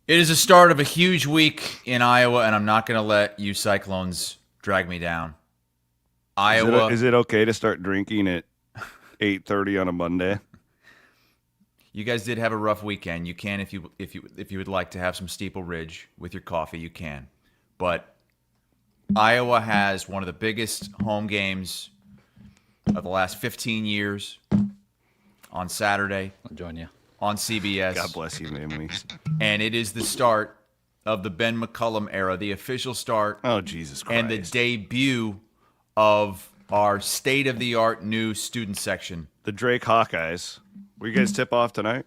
It is the start of a huge week in Iowa, and I'm not going to let you Cyclones drag me down. Iowa. Is it okay to start drinking at 8:30 on a Monday? You guys did have a rough weekend. You can if you would like to have some Steeple Ridge with your coffee, you can. But Iowa has one of the biggest home games of the last 15 years on Saturday. I'll join you. On CBS. God bless you, Mammies. And it is the start of the Ben McCullum era, the official start. Oh, Jesus Christ. And the debut of our state-of-the-art new student section. The Drake Hawkeyes. Will you guys tip off tonight?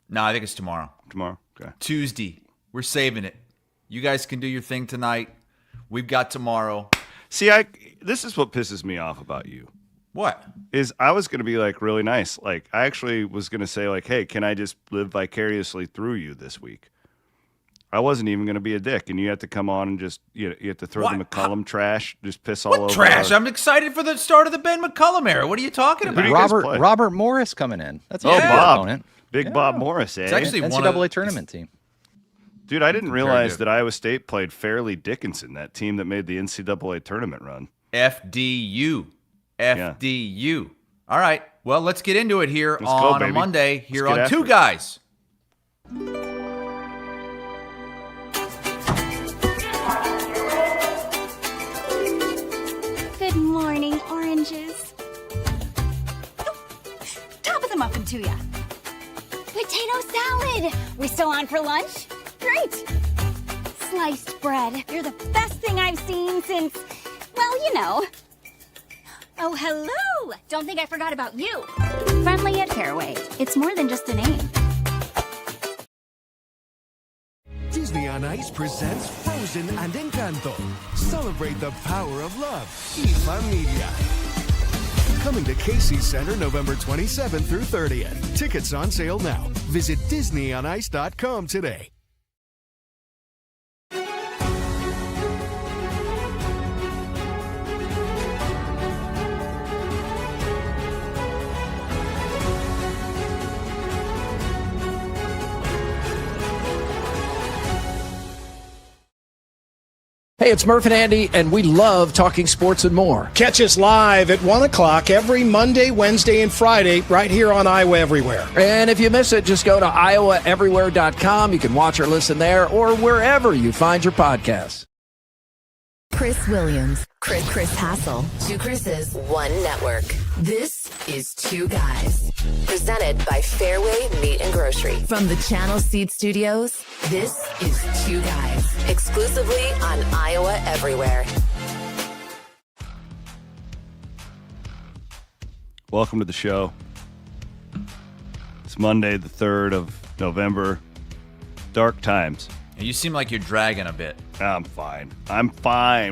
No, I think it's tomorrow. Tomorrow? Okay. Tuesday. We're saving it. You guys can do your thing tonight. We've got tomorrow. See, this is what pisses me off about you. What? Is I was going to be like really nice. Like I actually was going to say like, hey, can I just live vicariously through you this week? I wasn't even going to be a dick, and you have to come on and just you have to throw the McCullum trash, just piss all over. What trash? I'm excited for the start of the Ben McCullum era. What are you talking about? Robert Morris coming in. That's a Bob, opponent. Big Bob Morris. It's actually NCAA tournament team. Dude, I didn't realize that Iowa State played Fairleigh Dickinson, that team that made the NCAA tournament run. FDU. FDU. All right. Well, let's get into it here on a Monday here on Two Guys. Good morning, oranges. Top of the muffin to ya. Potato salad. We still on for lunch? Great. Sliced bread. You're the best thing I've seen since, well, you know. Oh, hello! Don't think I forgot about you. Friendly at Fareway. It's more than just a name. Disney on Ice presents Frozen and Encanto. Celebrate the power of love. Y Familia. Coming to Casey's Center November 27th through 30th. Tickets on sale now. Visit DisneyOnIce.com today. Hey, it's Murph and Andy, and we love talking sports and more. Catch us live at 1 o'clock every Monday, Wednesday, and Friday right here on Iowa Everywhere. And if you miss it, just go to iowaeverywhere.com. You can watch or listen there or wherever you find your podcasts. Chris Williams, Chris Hassel. Two Chris's, one network. This is Two Guys. Presented by Fareway Meat and Grocery. From the Channel Seed Studios, this is Two Guys. Exclusively on Iowa Everywhere. Welcome to the show. It's Monday, the 3rd of November. Dark times. You seem like you're dragging a bit. I'm fine.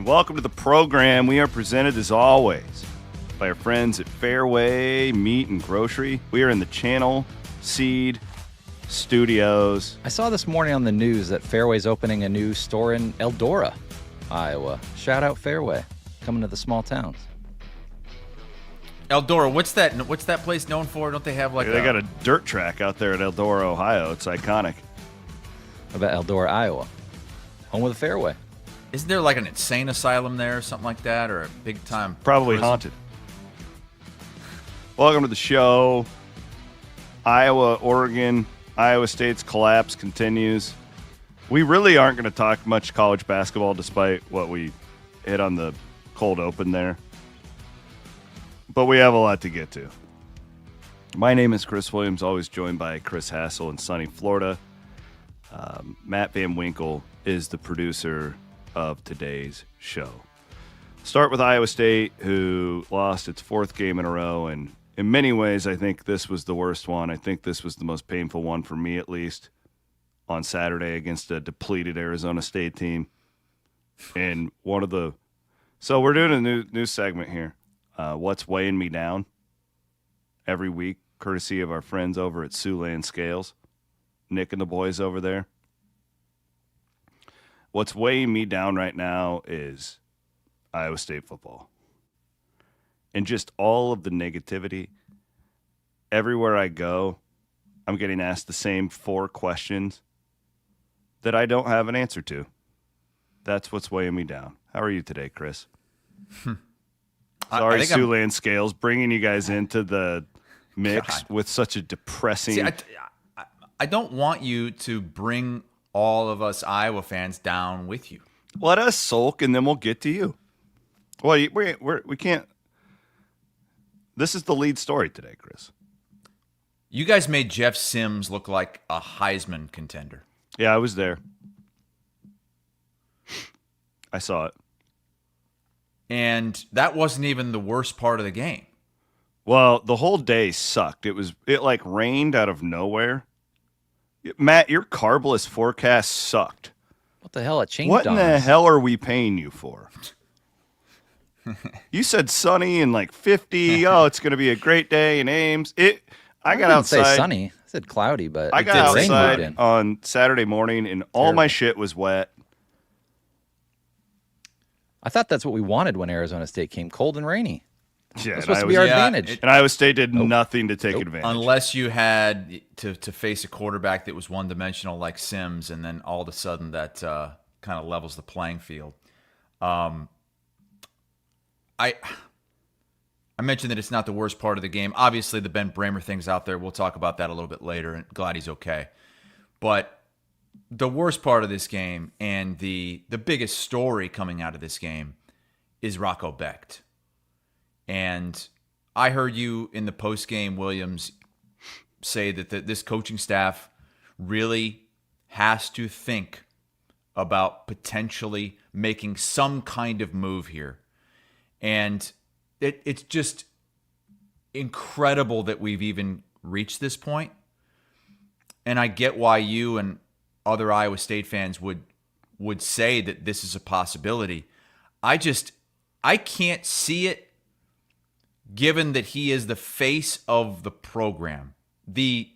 Welcome to the program. We are presented, as always, by our friends at Fareway Meat and Grocery. We are in the Channel Seed Studios. I saw this morning on the news that Fareway's opening a new store in Eldora, Iowa. Shout out Fareway, coming to the small towns. Eldora, what's that place known for? Don't they have like They got a dirt track out there at Eldora, Ohio. It's iconic. About Eldora, Iowa. Home of the Fareway. Isn't there like an insane asylum there or something like that, or a big time Probably prison? haunted. Welcome to the show. Iowa, Oregon, Iowa State's collapse continues. We really aren't going to talk much college basketball despite what we hit on the cold open there. But we have a lot to get to. My name is Chris Williams, always joined by Chris Hassel in sunny Florida. Matt Van Winkle is the producer of today's show. Start with Iowa State, who lost its fourth game in a row, and in many ways, I think this was the worst one. I think this was the most painful one for me, at least, on Saturday against a depleted Arizona State team. And so we're doing a new segment here. What's weighing me down? Every week, courtesy of our friends over at Siouxland Scales. Nick and the boys over there. What's weighing me down right now is Iowa State football. And just all of the negativity. Everywhere I go, I'm getting asked the same 4 questions. that I don't have an answer to. That's what's weighing me down. How are you today, Chris? Sorry, Siouxland Scales, bringing you guys into the mix with such a depressing... See, I don't want you to bring all of us Iowa fans down with you. Let us sulk, and then we'll get to you. Well, we can't... This is the lead story today, Chris. You guys made Jeff Sims look like a Heisman contender. Yeah, I was there. I saw it. And that wasn't even the worst part of the game. Well, the whole day sucked. It like rained out of nowhere. Matt, your carbless forecast sucked. What the hell? It changed What in on the us. hell are we paying you for? You said sunny and like 50. Oh, it's going to be a great day in Ames. I got didn't outside. say sunny. I said cloudy, but I got rain moved outside in. on Saturday morning, and all my shit was wet. I thought that's what we wanted when Arizona State came, cold and rainy. Yeah, That's supposed to be our advantage. And Iowa State did nothing to take advantage. Unless you had to face a quarterback that was one-dimensional like Sims, and then all of a sudden that kind of levels the playing field. I mentioned that it's not the worst part of the game. Obviously, the Ben Bramer thing's out there. We'll talk about that a little bit later, and glad he's okay. But the worst part of this game and the biggest story coming out of this game is Rocco Becht. And I heard you in the postgame, Williams, say that this coaching staff really has to think about potentially making some kind of move here. And it's just incredible that we've even reached this point. And I get why you and other Iowa State fans would say that this is a possibility. I can't see it, given that he is the face of the program, the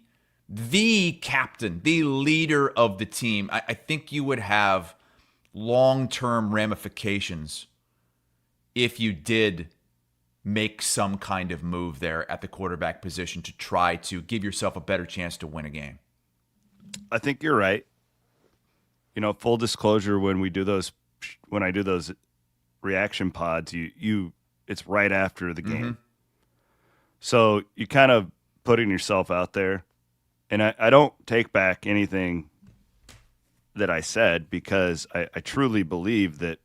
captain, the leader of the team. I think you would have long-term ramifications if you did make some kind of move there at the quarterback position to try to give yourself a better chance to win a game. I think you're right. You know, full disclosure, when I do those reaction pods, it's right after the game. Mm-hmm. So you kind of putting yourself out there. And I don't take back anything that I said, because I truly believe that,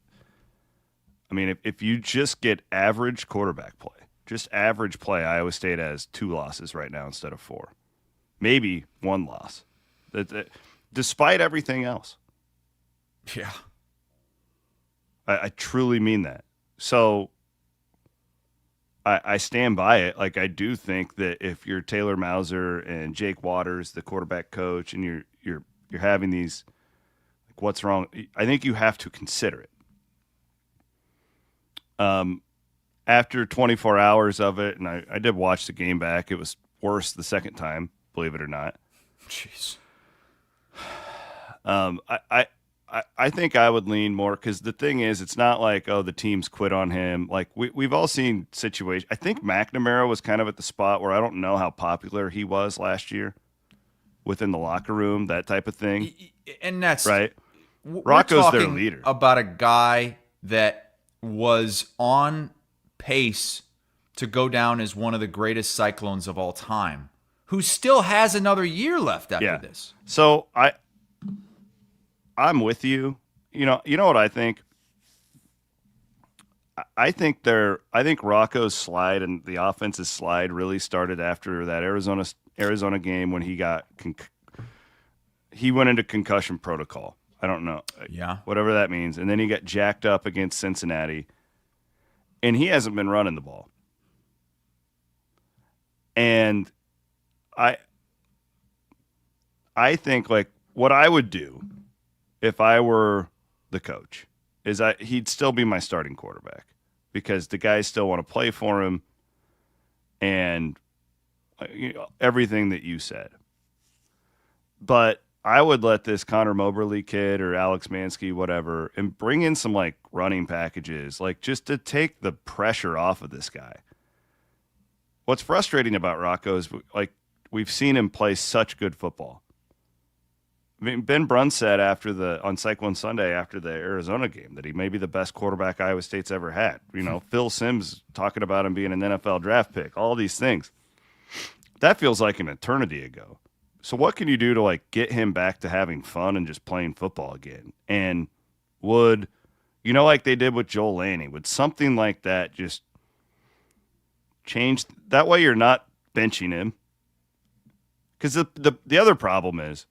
I mean, if you just get average quarterback play, just average play, Iowa State has 2 losses right now instead of 4. Maybe 1 loss. Despite everything else. Yeah. I truly mean that. So I stand by it. Like, I do think that if you're Taylor Mauser and Jake Waters, the quarterback coach, and you're having these, like, what's wrong? I think you have to consider it. After 24 hours of it, and I did watch the game back, it was worse the second time, believe it or not. Jeez. I think I would lean more, because the thing is, it's not like, oh, the team's quit on him. Like, we've all seen situations. I think McNamara was kind of at the spot where I don't know how popular he was last year within the locker room, that type of thing. And that's right. We're Rocco's their talking leader. About a guy that was on pace to go down as one of the greatest Cyclones of all time, who still has another year left after this. So I'm with you. You know what I think? I think Rocco's slide and the offense's slide really started after that Arizona game when he went into concussion protocol. I don't know. Yeah. Whatever that means. And then he got jacked up against Cincinnati, and he hasn't been running the ball. And I think, like, what I would do if I were the coach is he'd still be my starting quarterback, because the guys still want to play for him, and everything that you said. But I would let this Connor Moberly kid or Alex Mansky, whatever, and bring in some, like, running packages, like, just to take the pressure off of this guy. What's frustrating about Rocco is, like, we've seen him play such good football. I mean, Ben Brunn said on Cyclone Sunday after the Arizona game that he may be the best quarterback Iowa State's ever had. Phil Simms talking about him being an NFL draft pick, all these things. That feels like an eternity ago. So what can you do to get him back to having fun and just playing football again? And would, like they did with Joel Laney, would something like that just change? That way you're not benching him. Because the other problem is,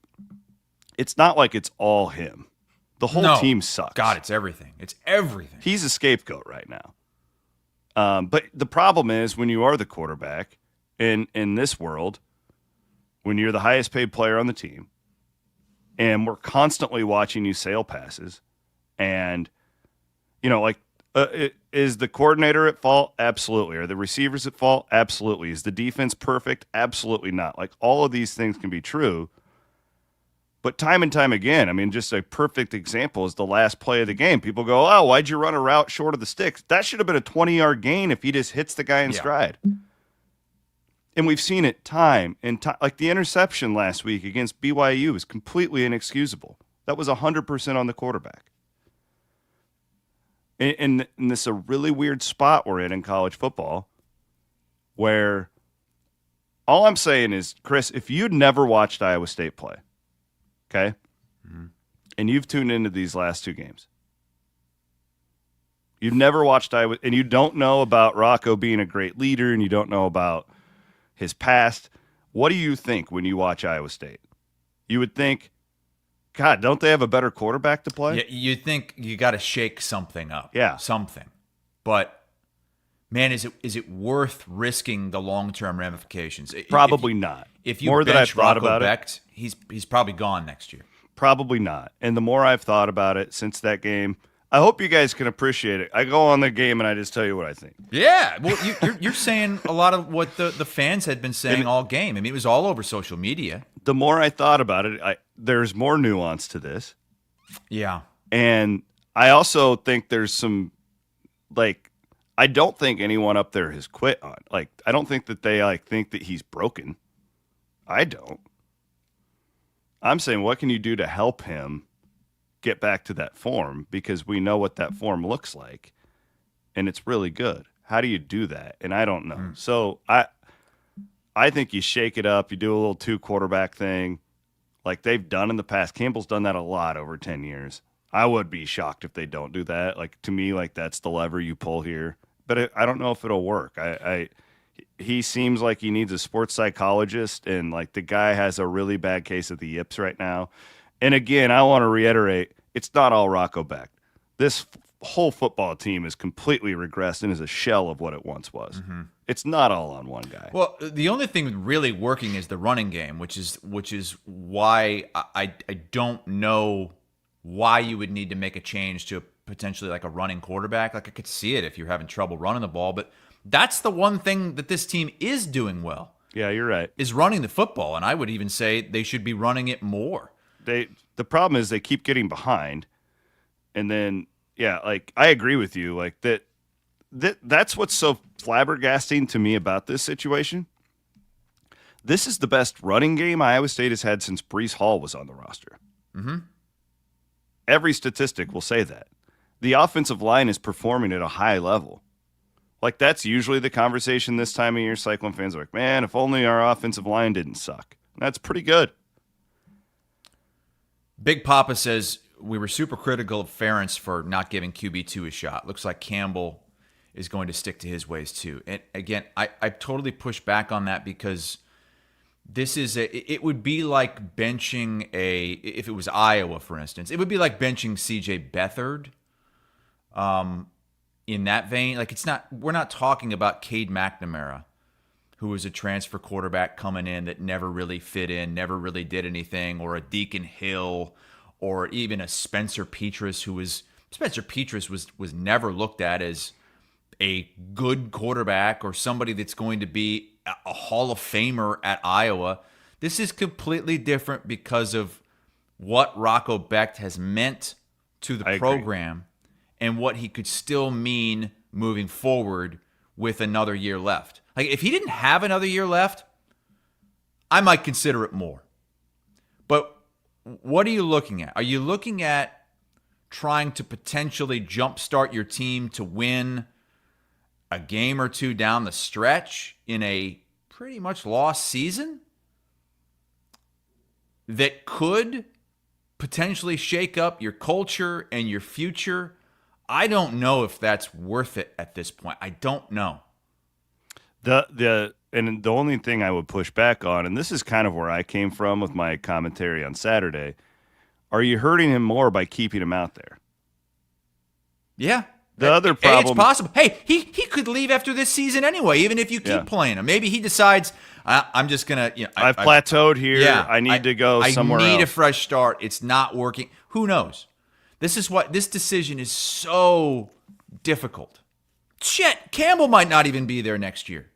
it's not like it's all him. The whole team sucks. God, it's everything. It's everything. He's a scapegoat right now. But the problem is when you are the quarterback in this world, when you're the highest paid player on the team, and we're constantly watching you sail passes, and, is the coordinator at fault? Absolutely. Are the receivers at fault? Absolutely. Is the defense perfect? Absolutely not. All of these things can be true. But time and time again, I mean, just a perfect example is the last play of the game. People go, oh, why'd you run a route short of the sticks? That should have been a 20-yard gain if he just hits the guy in stride. And we've seen it time and time. Like the interception last week against BYU is completely inexcusable. That was 100% on the quarterback. And this is a really weird spot we're in college football where all I'm saying is, Chris, if you'd never watched Iowa State play, okay? Mm-hmm. And you've tuned into these last two games. You've never watched Iowa, and you don't know about Rocco being a great leader, and you don't know about his past. What do you think when you watch Iowa State? You would think, God, don't they have a better quarterback to play? Yeah, you think you got to shake something up. Yeah. Something. But, man, is it worth risking the long-term ramifications? Probably not. If you more bench that I've thought Rocco about Becht, he's probably gone next year. Probably not. And the more I've thought about it since that game, I hope you guys can appreciate it. I go on the game and I just tell you what I think. Yeah. Well, you're saying a lot of what the fans had been saying all game. I mean, it was all over social media. The more I thought about it, there's more nuance to this. Yeah. And I also think there's some, I don't think anyone up there has quit on. I don't think that they think that he's broken. I don't. I'm saying, what can you do to help him get back to that form? Because we know what that form looks like, and it's really good. How do you do that? And I don't know. So I think you shake it up. You do a little 2-quarterback thing like they've done in the past. Campbell's done that a lot over 10 years. I would be shocked if they don't do that. To me, that's the lever you pull here. But I don't know if it'll work. He seems like he needs a sports psychologist, and the guy has a really bad case of the yips right now. And again, I want to reiterate, it's not all Rocco Becht. This whole football team is completely regressed and is a shell of what it once was. Mm-hmm. It's not all on one guy. Well, the only thing really working is the running game, which is why I don't know why you would need to make a change to potentially a running quarterback. I could see it if you're having trouble running the ball, but that's the one thing that this team is doing well. Yeah, you're right. Is running the football, and I would even say they should be running it more. The problem is they keep getting behind, and then I agree with you. That's what's so flabbergasting to me about this situation. This is the best running game Iowa State has had since Breece Hall was on the roster. Mm-hmm. Every statistic will say that. The offensive line is performing at a high level. That's usually the conversation this time of year. Cyclone fans are like, man, if only our offensive line didn't suck. That's pretty good. Big Papa says we were super critical of Ferentz for not giving QB2 a shot. Looks like Campbell is going to stick to his ways too. And again, I totally push back on that because this is it would be like benching if it was Iowa, for instance, it would be like benching CJ Beathard. In that vein, we're not talking about Cade McNamara, who was a transfer quarterback coming in that never really fit in, never really did anything, or a Deacon Hill, or even a Spencer Petras, was never looked at as a good quarterback or somebody that's going to be a Hall of Famer at Iowa. This is completely different because of what Rocco Becht has meant to the program and what he could still mean moving forward with another year left. If he didn't have another year left, I might consider it more. But what are you looking at? Are you looking at trying to potentially jumpstart your team to win a game or two down the stretch in a pretty much lost season that could potentially shake up your culture and your future? I don't know if that's worth it at this point. I don't know. And the only thing I would push back on, and this is kind of where I came from with my commentary on Saturday, are you hurting him more by keeping him out there? Yeah. The other problem, it's possible. Hey, he could leave after this season anyway, even if you keep playing him. Maybe he decides, I'm just going to, I've plateaued here. Yeah, I need to go somewhere else. I need a fresh start. It's not working. Who knows? This decision is so difficult. Shit, Campbell might not even be there next year.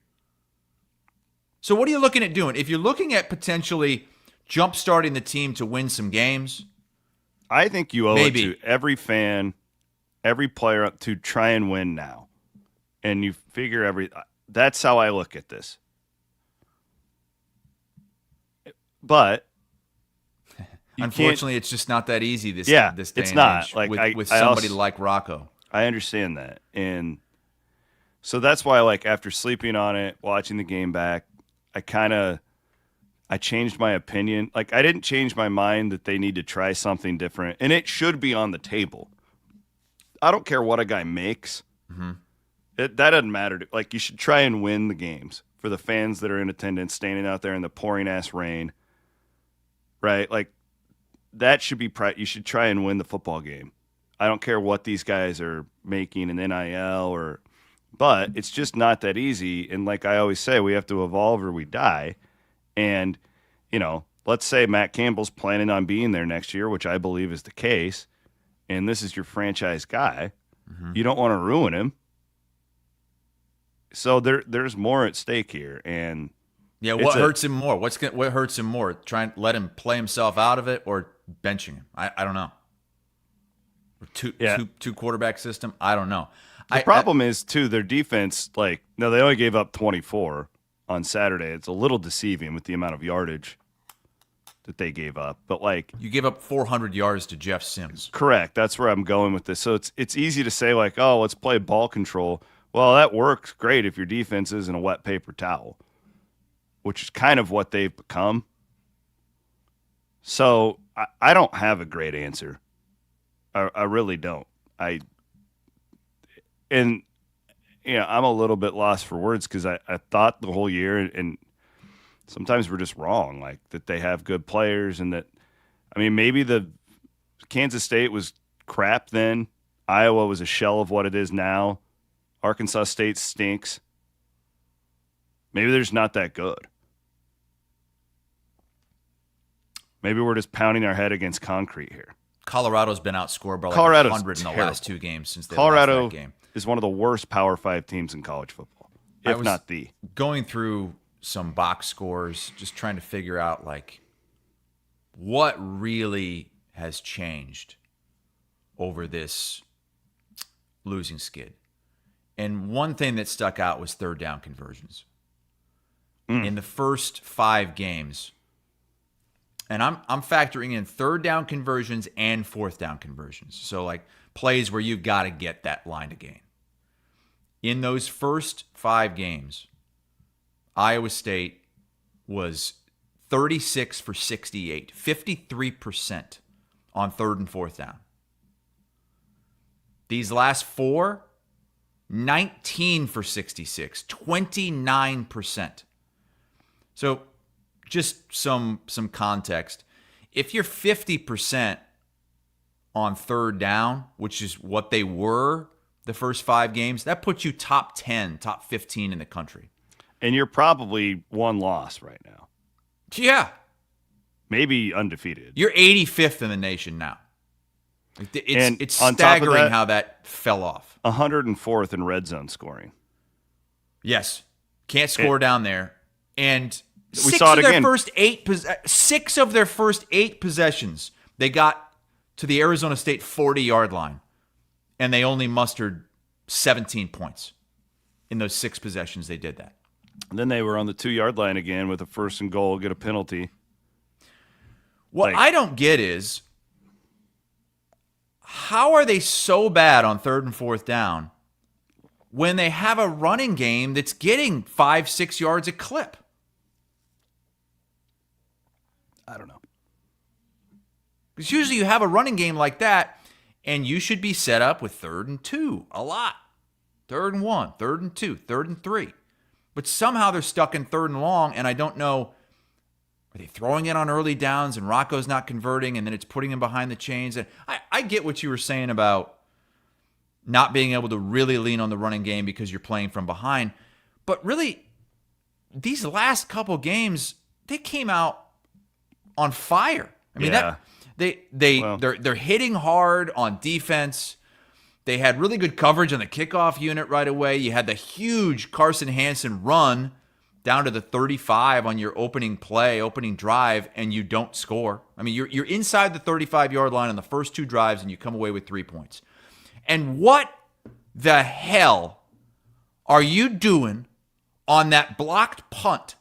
So what are you looking at doing? If you're looking at potentially jump-starting the team to win some games, I think you owe it to every fan, every player to try and win now. And you figure that's how I look at this. But unfortunately, it's just not that easy this day and it's not. age like with somebody like Rocco. I understand that. And so that's why, like, after sleeping on it, watching the game back, I changed my opinion. Like, I didn't change my mind that they need to try something different, and it should be on the table. I don't care what a guy makes. Mm-hmm. That doesn't matter. Like, you should try and win the games for the fans that are in attendance, standing out there in the pouring-ass rain, right? Like, that should be you should try and win the football game. I don't care what these guys are making in NIL but it's just not that easy. And like I always say, we have to evolve or we die. And, let's say Matt Campbell's planning on being there next year, which I believe is the case, and this is your franchise guy. Mm-hmm. You don't want to ruin him. So there's more at stake here. And what hurts him more? What hurts him more? Trying to let him play himself out of it or benching him? I don't know. Two quarterback system? I don't know. The problem is, too, their defense, they only gave up 24 on Saturday. It's a little deceiving with the amount of yardage that they gave up. But, you gave up 400 yards to Jeff Sims. Correct. That's where I'm going with this. So it's easy to say, let's play ball control. Well, that works great if your defense isn't a wet paper towel, which is kind of what they've become. So I don't have a great answer. I really don't. I'm a little bit lost for words because I thought the whole year, and sometimes we're just wrong, that they have good players and that, maybe the Kansas State was crap then. Iowa was a shell of what it is now. Arkansas State stinks. Maybe they're just not that good. Maybe we're just pounding our head against concrete here. Colorado's been outscored by 100 in the last two games since they lost that game. Is one of the worst Power 5 teams in college football, if not the. Going through some box scores, just trying to figure out what really has changed over this losing skid. And one thing that stuck out was third down conversions. In the first 5 games, and I'm factoring in third down conversions and fourth down conversions. So plays where you've got to get that line to gain. In those first 5 games, Iowa State was 36 for 68, 53% on third and fourth down. These last 4, 19 for 66, 29%. So just some context. If you're 50% on third down, which is what they were the first 5 games, that puts you top 10, top 15 in the country. And you're probably one loss right now. Yeah. Maybe undefeated. You're 85th in the nation now. It's staggering how that fell off. 104th in red zone scoring. Yes. Can't score down there. And we saw it again. 6 of their first 8 possessions, they got to the Arizona State 40-yard line, and they only mustered 17 points in those 6 possessions. They did that. And then they were on the 2-yard line again with a 1st and goal, get a penalty. What I don't get is, how are they so bad on 3rd and 4th down when they have a running game that's getting 5-6 yards a clip? I don't know. Because usually you have a running game like that, and you should be set up with 3rd and 2 a lot. 3rd and 1, 3rd and 2, 3rd and 3. But somehow they're stuck in 3rd and long, and I don't know, are they throwing it on early downs and Rocco's not converting, and then it's putting him behind the chains? And I get what you were saying about not being able to really lean on the running game because you're playing from behind. But really, these last couple games, they came out on fire. I mean, they're hitting hard on defense. They had really good coverage on the kickoff unit right away. You had the huge Carson Hansen run down to the 35 on your opening drive, and you don't score. I mean, you're inside the 35-yard line on the first 2 drives, and you come away with 3 points. And what the hell are you doing on that blocked punt?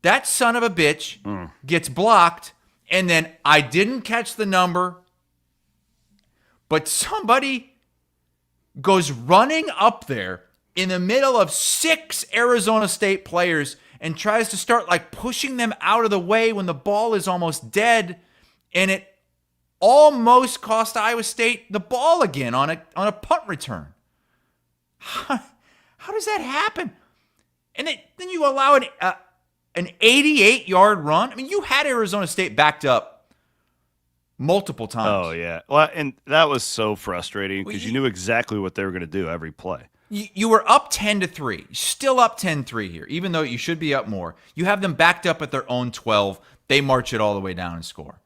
That son of a bitch gets blocked, and then I didn't catch the number, but somebody goes running up there in the middle of 6 Arizona State players and tries to start like pushing them out of the way when the ball is almost dead, and it almost cost Iowa State the ball again on a punt return. How does that happen? And then you allow an 88-yard run? I mean, you had Arizona State backed up multiple times. Oh, yeah. Well, and that was so frustrating because you knew exactly what they were going to do every play. You were up 10-3. Still up 10-3 here, even though you should be up more. You have them backed up at their own 12. They march it all the way down and score.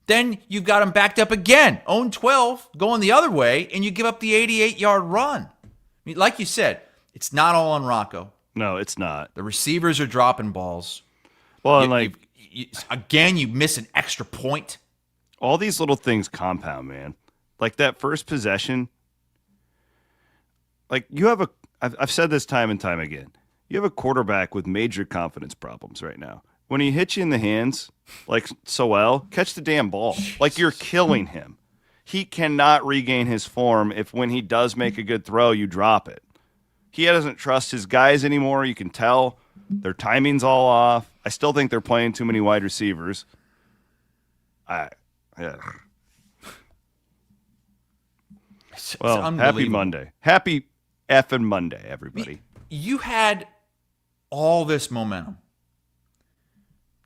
Then you've got them backed up again, own 12, going the other way, and you give up the 88-yard run. I mean, like you said, it's not all on Rocco. No, it's not. The receivers are dropping balls. Well, again, you miss an extra point. All these little things compound, man. Like that first possession. Like I've said this time and time again. You have a quarterback with major confidence problems right now. When he hits you in the hands, like Sowell, catch the damn ball. Like you're killing him. He cannot regain his form if when he does make a good throw, you drop it. He doesn't trust his guys anymore. You can tell their timing's all off. I still think they're playing too many wide receivers. Well, happy Monday. Happy effing Monday, everybody. You had all this momentum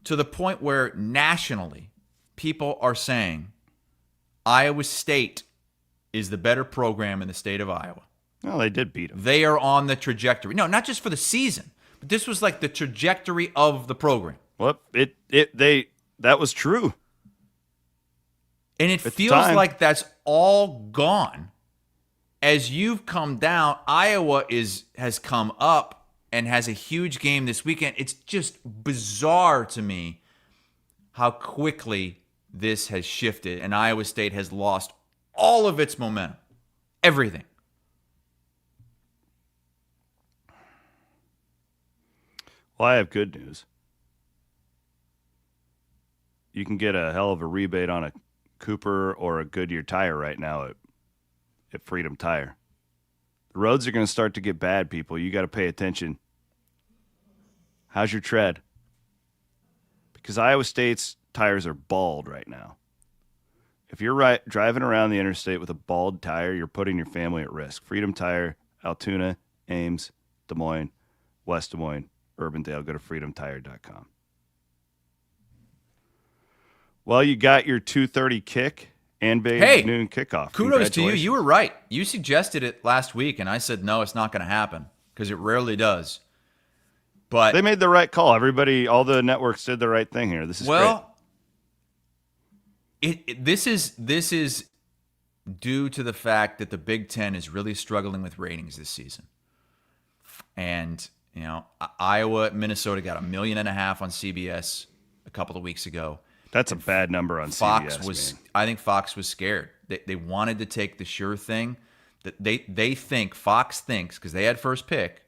to the point where nationally people are saying Iowa State is the better program in the state of Iowa. Well, they did beat them. They are on the trajectory. No, not just for the season, but this was like the trajectory of the program. Well, that was true. And it feels like that's all gone. As you've come down, Iowa has come up and has a huge game this weekend. It's just bizarre to me how quickly this has shifted, and Iowa State has lost all of its momentum. Everything. Well, I have good news. You can get a hell of a rebate on a Cooper or a Goodyear tire right now at Freedom Tire. The roads are going to start to get bad, people. You got to pay attention. How's your tread? Because Iowa State's tires are bald right now. If you're driving around the interstate with a bald tire, you're putting your family at risk. Freedom Tire, Altoona, Ames, Des Moines, West Des Moines, Urbandale. Go to freedomtire.com. Well, you got your 2:30 kick and big noon kickoff. Kudos to you. You were right. You suggested it last week, and I said, no, it's not going to happen because it rarely does. But they made the right call. Everybody, all the networks did the right thing here. This is great. This is due to the fact that the Big Ten is really struggling with ratings this season. And, Iowa, Minnesota got $1.5 million on CBS a couple of weeks ago. That's a bad number on CBS. I think Fox was scared. They wanted to take the sure thing. That Fox thinks, because they had first pick,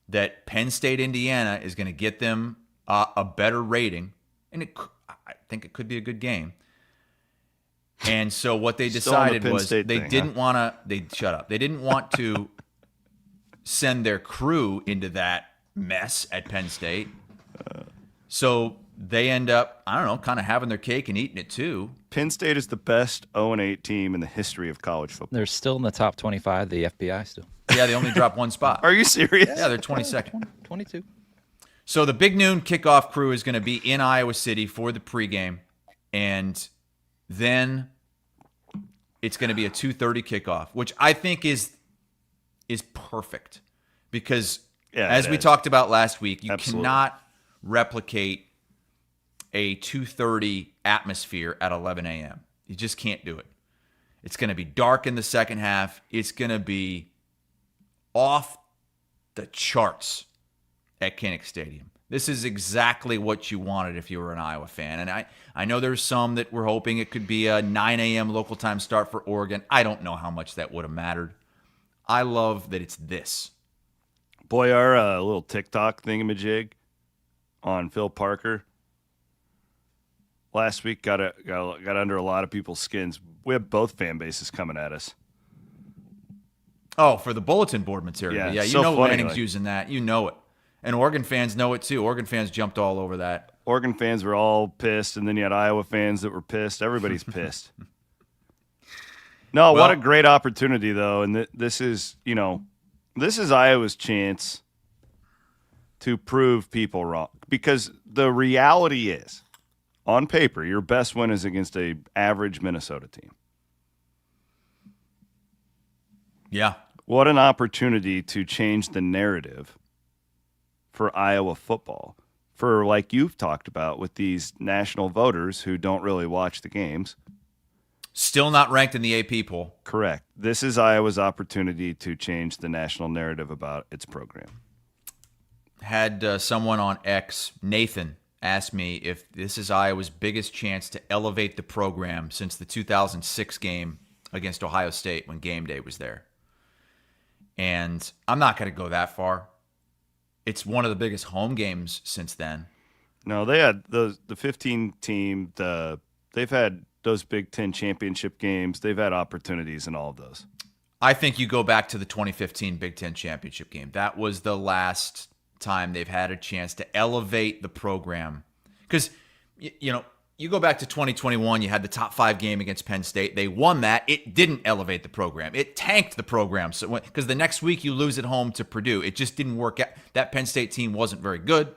that Penn State, Indiana is going to get them a better rating. And I think it could be a good game. And so what they Still on the decided Penn was State they thing, didn't want to. They shut up. They didn't want to send their crew into that mess at Penn State. So they end up, I don't know, kind of having their cake and eating it too. Penn State is the best 0-8 team in the history of college football. They're still in the top 25, the FBI still. Yeah, they only dropped one spot. Are you serious? Yeah, they're 22nd. 22. So the Big Noon Kickoff crew is going to be in Iowa City for the pregame, and then it's going to be a 2:30 kickoff, which I think is perfect because, as we talked about last week, you cannot replicate a 2:30 atmosphere at 11 a.m. You just can't do it. It's going to be dark in the second half. It's going to be off the charts at Kinnick Stadium. This is exactly what you wanted if you were an Iowa fan. And I know there's some that were hoping it could be a 9 a.m. local time start for Oregon. I don't know how much that would have mattered. I love that it's this. Boy, our little TikTok thingamajig on Phil Parker last week got under a lot of people's skins. We have both fan bases coming at us. Oh, for the bulletin board material. Yeah, you so know funny, Lanning's using that. You know it. And Oregon fans know it too. Oregon fans jumped all over that. Oregon fans were all pissed, and then you had Iowa fans that were pissed. Everybody's pissed. No, what a great opportunity, though. And this is Iowa's chance to prove people wrong. Because the reality is, on paper, your best win is against an average Minnesota team. Yeah. What an opportunity to change the narrative for Iowa football. For, like you've talked about, with these national voters who don't really watch the games. Still not ranked in the AP poll. Correct. This is Iowa's opportunity to change the national narrative about its program. Had someone on X, Nathan, ask me if this is Iowa's biggest chance to elevate the program since the 2006 game against Ohio State when game day was there. And I'm not going to go that far. It's one of the biggest home games since then. No, they had the 15 team. They've had those Big Ten championship games. They've had opportunities in all of those. I think you go back to the 2015 Big Ten championship game. That was the last time they've had a chance to elevate the program. Because, you go back to 2021, you had the top 5 game against Penn State. They won that. It didn't elevate the program. It tanked the program. So because the next week you lose at home to Purdue. It just didn't work out. That Penn State team wasn't very good.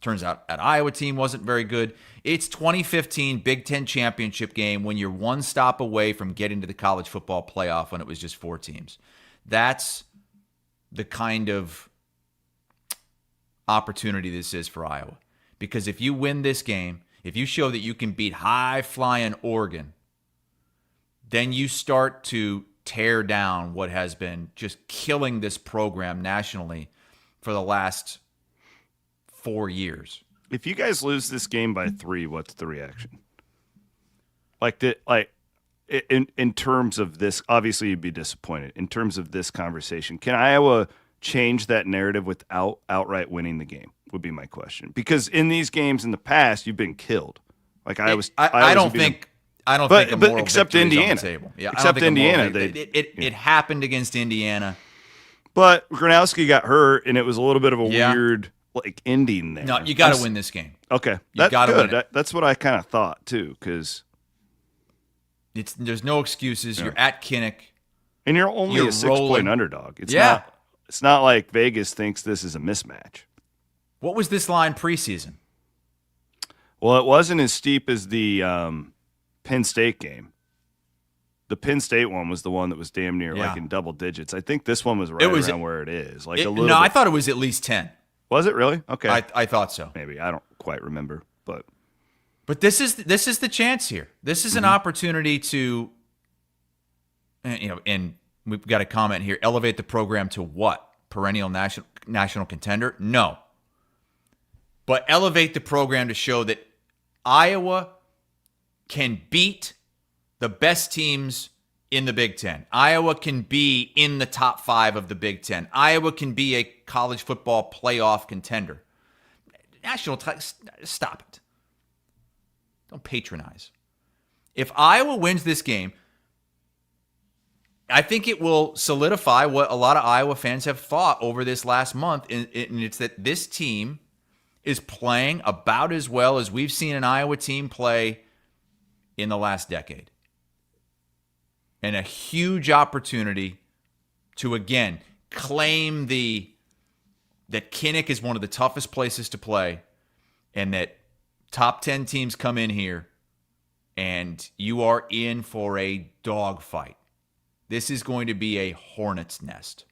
Turns out that Iowa team wasn't very good. It's 2015 Big Ten championship game when you're one stop away from getting to the college football playoff when it was just 4 teams. That's the kind of opportunity this is for Iowa. Because if you win this game, if you show that you can beat high-flying Oregon, then you start to tear down what has been just killing this program nationally for the last 4 years. If you guys lose this game by 3, what's the reaction? In terms of this, obviously you'd be disappointed. In terms of this conversation, can Iowa change that narrative without outright winning the game? Would be my question. Because in these games in the past, you've been killed. I don't think a moral victory except is Indiana. on the table. Yeah, except Indiana, it happened against Indiana. But Gronowski got hurt, and it was a little bit of a weird ending there. No, you got to win this game. Okay, you got to win it. That's what I kind of thought too, because there's no excuses. Yeah. You're at Kinnick, and you're only a 6-point underdog. It's not like Vegas thinks this is a mismatch. What was this line preseason? Well, it wasn't as steep as the Penn State game. The Penn State one was the one that was damn near in double digits. I think this one was around where it is. I thought it was at least 10. Was it really? Okay. I thought so. Maybe. I don't quite remember. But this is the chance here. This is an opportunity to, and we've got a comment here, elevate the program to what? Perennial national contender? No. But elevate the program to show that Iowa can beat the best teams in the Big Ten. Iowa can be in the top 5 of the Big Ten. Iowa can be a college football playoff contender. Stop it. Don't patronize. If Iowa wins this game, I think it will solidify what a lot of Iowa fans have thought over this last month, and it's that this team is playing about as well as we've seen an Iowa team play in the last decade. And a huge opportunity to, again, claim that Kinnick is one of the toughest places to play, and that top 10 teams come in here and you are in for a dogfight. This is going to be a hornet's nest.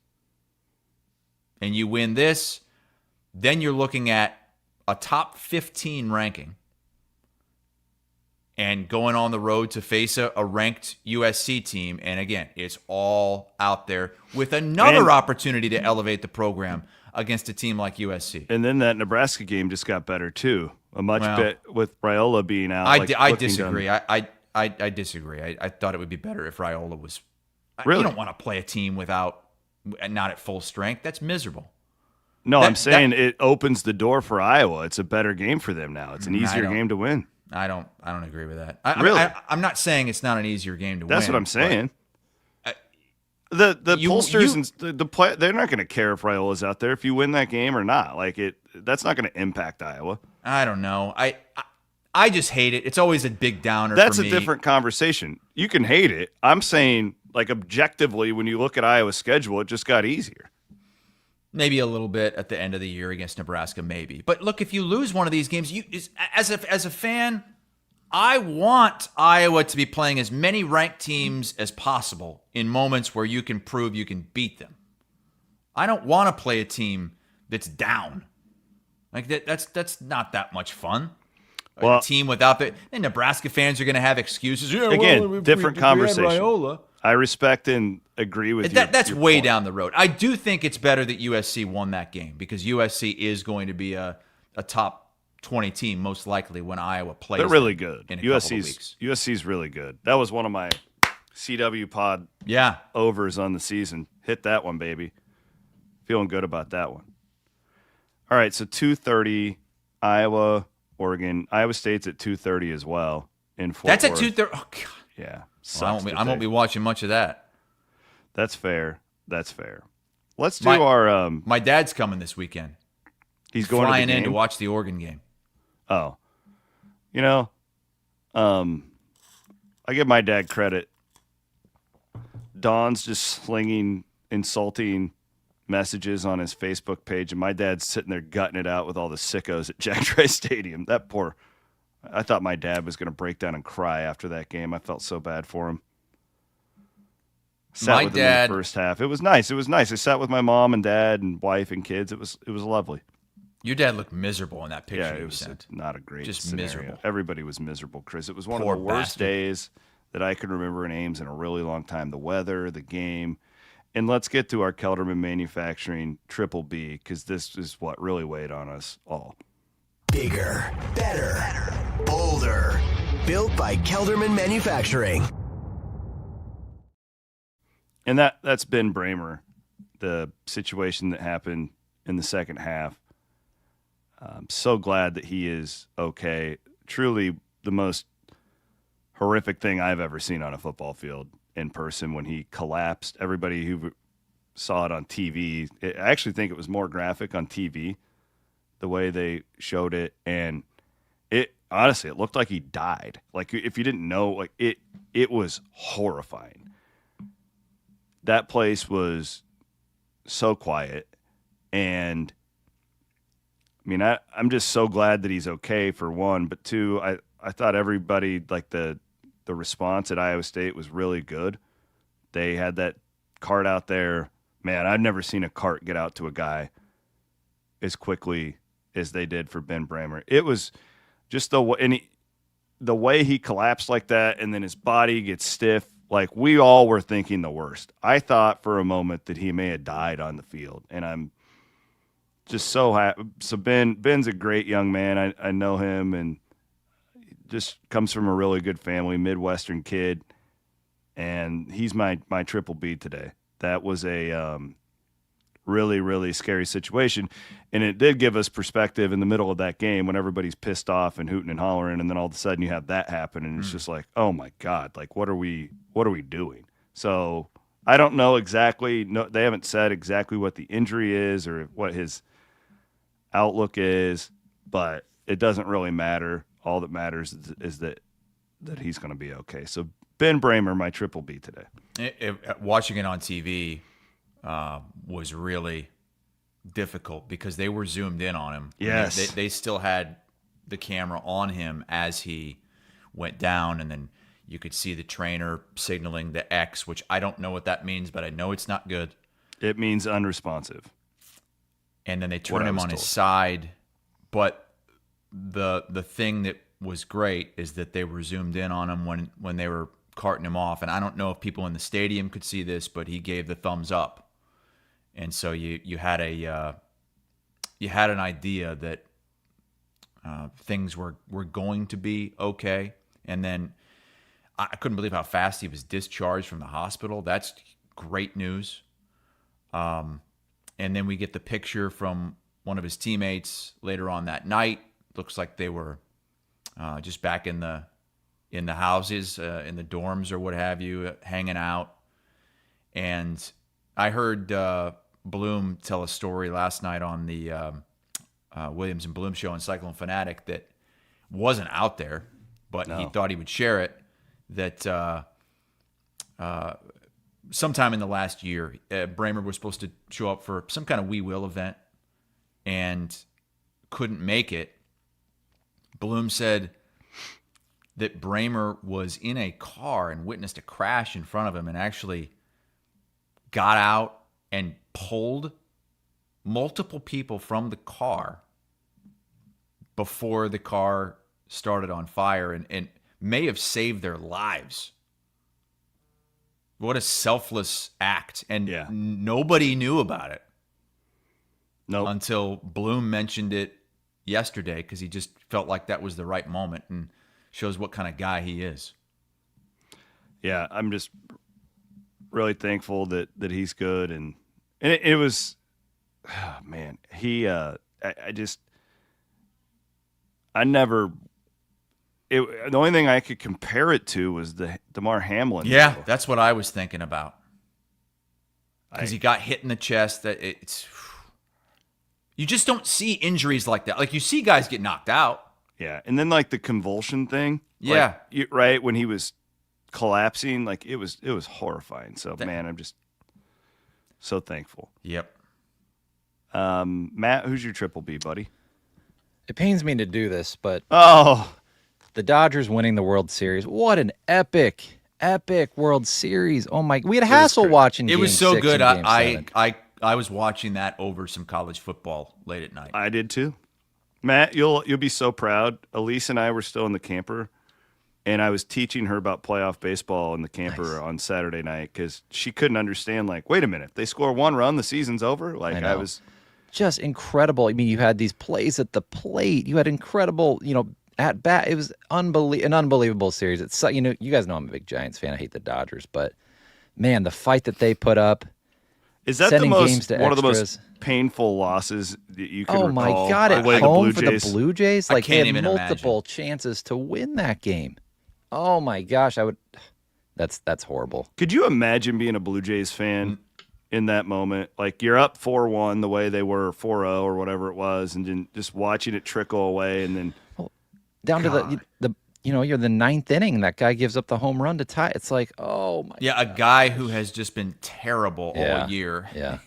And you win this, then you're looking at a top 15 ranking and going on the road to face a ranked USC team. And again, it's all out there with another opportunity to elevate the program against a team like USC. And then that Nebraska game just got better too. A much bit with Raiola being out. I disagree. I disagree. I thought it would be better if Raiola was. Really? You don't want to play a team not at full strength. That's miserable. No, I'm saying it opens the door for Iowa. It's a better game for them now. It's an easier game to win. I don't agree with that. Really? I'm not saying it's not an easier game to win. That's what I'm saying. The pollsters and the play, they're not going to care if Raiola's out there if you win that game or not. That's not going to impact Iowa. I don't know. I just hate it. It's always a big downer. That's for me. a different conversation. You can hate it. I'm saying, objectively, when you look at Iowa's schedule, it just got easier. Maybe a little bit at the end of the year against Nebraska, maybe. But look, if you lose one of these games, as a fan, I want Iowa to be playing as many ranked teams as possible in moments where you can prove you can beat them. I don't want to play a team that's down. That's not that much fun. Well, a team without the Nebraska fans are going to have excuses. Yeah, again, different conversation. I respect and agree with you. That's your way point. down the road. I do think it's better that USC won that game because USC is going to be a top 20 team most likely when Iowa plays. They're really good. In a couple of weeks. USC's really good. That was one of my CW pod overs on the season. Hit that one, baby. Feeling good about that one. All right, so 2:30 Iowa, Oregon. Iowa State's at 2:30 as well in Fort That's Worth. at 2:30. Oh God. Yeah. Well, I won't be watching much of that. That's fair. Let's do our. My dad's coming this weekend. He's going flying to the game? in to watch the Oregon game. Oh, I give my dad credit. Don's just slinging insulting messages on his Facebook page, and my dad's sitting there gutting it out with all the sickos at Jack Trice Stadium. I thought my dad was going to break down and cry after that game. I felt so bad for him. Sat with him in the first half. It was nice. I sat with my mom and dad and wife and kids. It was lovely. Your dad looked miserable in that picture Yeah, it you was sent. not a great Just scenario. miserable. Everybody was miserable, Chris. It was one Poor of the worst bastard. days that I can remember in Ames in a really long time. The weather, the game. And let's get to our Kelderman Manufacturing Triple B, because this is what really weighed on us all. Bigger, better, bolder. Built by Kelderman Manufacturing. And that's Ben Bramer, the situation that happened in the second half. I'm so glad that he is okay. Truly the most horrific thing I've ever seen on a football field in person when he collapsed. Everybody who saw it on TV, I actually think it was more graphic on TV, the way they showed it. And it honestly, it looked like he died. Like if you didn't know, it was horrifying. That place was so quiet. And I mean, I'm just so glad that he's okay, for one. But two, I thought everybody, the response at Iowa State was really good. They had that cart out there. Man, I've never seen a cart get out to a guy as quickly as they did for Ben Bramer. It was just the way he collapsed like that, and then his body gets stiff. Like, we all were thinking the worst. I thought for a moment that he may have died on the field, and I'm just so happy. So Ben's a great young man. I know him, and just comes from a really good family, Midwestern kid, and he's my Triple B today. That was a really, really scary situation. And it did give us perspective in the middle of that game when everybody's pissed off and hooting and hollering, and then all of a sudden you have that happen, and it's just like, oh my God, like what are we doing? So I don't know exactly. No, they haven't said exactly what the injury is or what his outlook is, but it doesn't really matter. All that matters is that he's going to be okay. So Ben Bramer, my triple B today. Watching it on TV was really difficult because they were zoomed in on him. Yes. They still had the camera on him as he went down, and then you could see the trainer signaling the X, which I don't know what that means, but I know it's not good. It means unresponsive. And then they turn him on his side. But the thing that was great is that they were zoomed in on him when they were carting him off. And I don't know if people in the stadium could see this, but he gave the thumbs up. And so you had an idea that things were going to be okay. And then I couldn't believe how fast he was discharged from the hospital. That's great news. And then we get the picture from one of his teammates later on that night. Looks like they were just back in the houses, in the dorms or what have you, hanging out. And I heard Bloom tell a story last night on the Williams and Bloom show on Cyclone Fanatic that wasn't out there, but he thought he would share it, that sometime in the last year, Bramer was supposed to show up for some kind of We Will event and couldn't make it. Bloom said that Bramer was in a car and witnessed a crash in front of him and actually got out and pulled multiple people from the car before the car started on fire and may have saved their lives. What a selfless act. And nobody knew about it until Bloom mentioned it yesterday because he just felt like that was the right moment and shows what kind of guy he is. Yeah, I'm just really thankful that he's good. And it was, oh man, the only thing I could compare it to was the Damar Hamlin. Yeah, that's what I was thinking about. Because he got hit in the chest. You just don't see injuries like that. Like you see guys get knocked out. Yeah, and then like the convulsion thing. Yeah, right when he was collapsing, like it was horrifying. So man, I'm just so thankful. Yep. Matt, who's your triple B, buddy? It pains me to do this, but the Dodgers winning the World Series. What an epic World Series. Oh my, we had Hassel watching It was so good. I was watching that over some college football late at night. I did too. Matt, you'll be so proud. Elise and I were still in the camper, and I was teaching her about playoff baseball in the camper on Saturday night because she couldn't understand, like, wait a minute, they score one run, the season's over? Like, I was just incredible. I mean, you had these plays at the plate. You had incredible, at bat. It was an unbelievable series. It's, you guys know I'm a big Giants fan. I hate the Dodgers, but man, the fight that they put up. Is that one of the most painful losses that you can recall? Oh my God! At home for the Blue Jays, like they had multiple chances to win that game. Oh my gosh, That's horrible. Could you imagine being a Blue Jays fan in that moment? Like you're up 4-1 the way they were 4-0 or whatever it was, and then just watching it trickle away, and then down to the you're the ninth inning. That guy gives up the home run to tie. It's like, oh my. Yeah, a guy who has just been terrible all year. Yeah.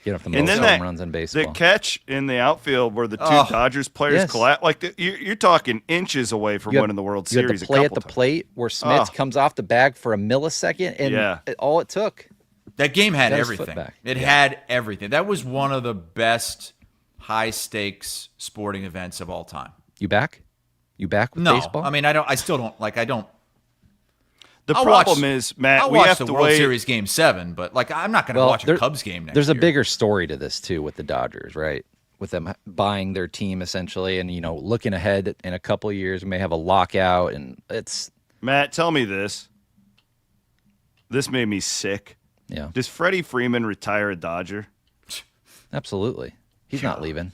Get up the most home runs in baseball. The catch in the outfield where the two Dodgers players collapse, like you're talking inches away from winning the World Series. You had the play at the plate where Smith comes off the bag for a millisecond, and all it took. That game had everything. It had everything. That was one of the best high-stakes sporting events of all time. You back? You back with baseball? No, I mean, I still don't. Like, I don't. The problem is, Matt, we have to wait. I'll watch the World Series Game 7, but like I'm not going to watch a Cubs game next year. There's a bigger story to this too with the Dodgers, right? With them buying their team essentially, and looking ahead in a couple of years, we may have a lockout, and it's. Matt, tell me this. This made me sick. Yeah. Does Freddie Freeman retire a Dodger? Absolutely. He's not leaving.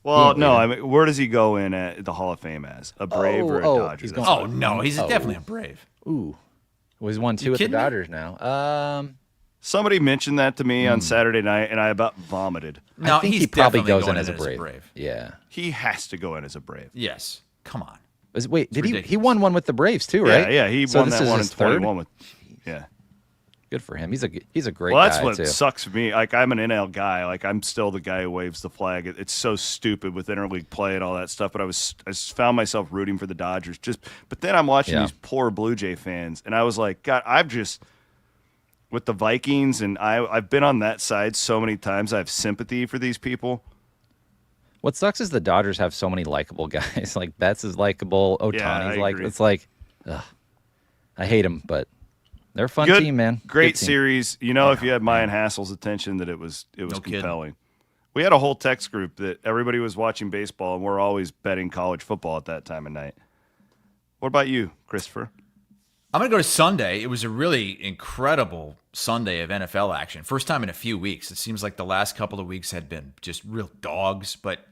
Well, no, I mean, where does he go in at the Hall of Fame as? A Brave or a Dodger? He's going, Oh, no, he's definitely a Brave. Ooh. Well, he's 1-2 with the Dodgers now. Somebody mentioned that to me on Saturday night, and I about vomited. No, I think he's he probably definitely goes going in as a Brave. Yeah. He has to go in as a Brave. Yes. Come on. Wait, did ridiculous. he won one with the Braves too, right? Yeah, he So won this that is one in his third? 21 with. Yeah. Good for him. He's a great Well, guy that's what too. sucks for me. Like, I'm an NL guy. Like, I'm still the guy who waves the flag. It's so stupid with interleague play and all that stuff. But I just found myself rooting for the Dodgers. But then I'm watching these poor Blue Jay fans, and I was like, God, with the Vikings, and I've been on that side so many times. I have sympathy for these people. What sucks is the Dodgers have so many likable guys. Like Betts is likable. Ohtani's agree. It's like, ugh, I hate him, but they're a fun Good, team, man. Great Good team. series. You know, if you had Maya and Hassel's attention, that it was kidding. compelling. We had a whole text group that everybody was watching baseball, and we're always betting college football at that time of night. What about you, Christopher? I'm going to go to Sunday. It was a really incredible Sunday of NFL action. First time in a few weeks. It seems like the last couple of weeks had been just real dogs. But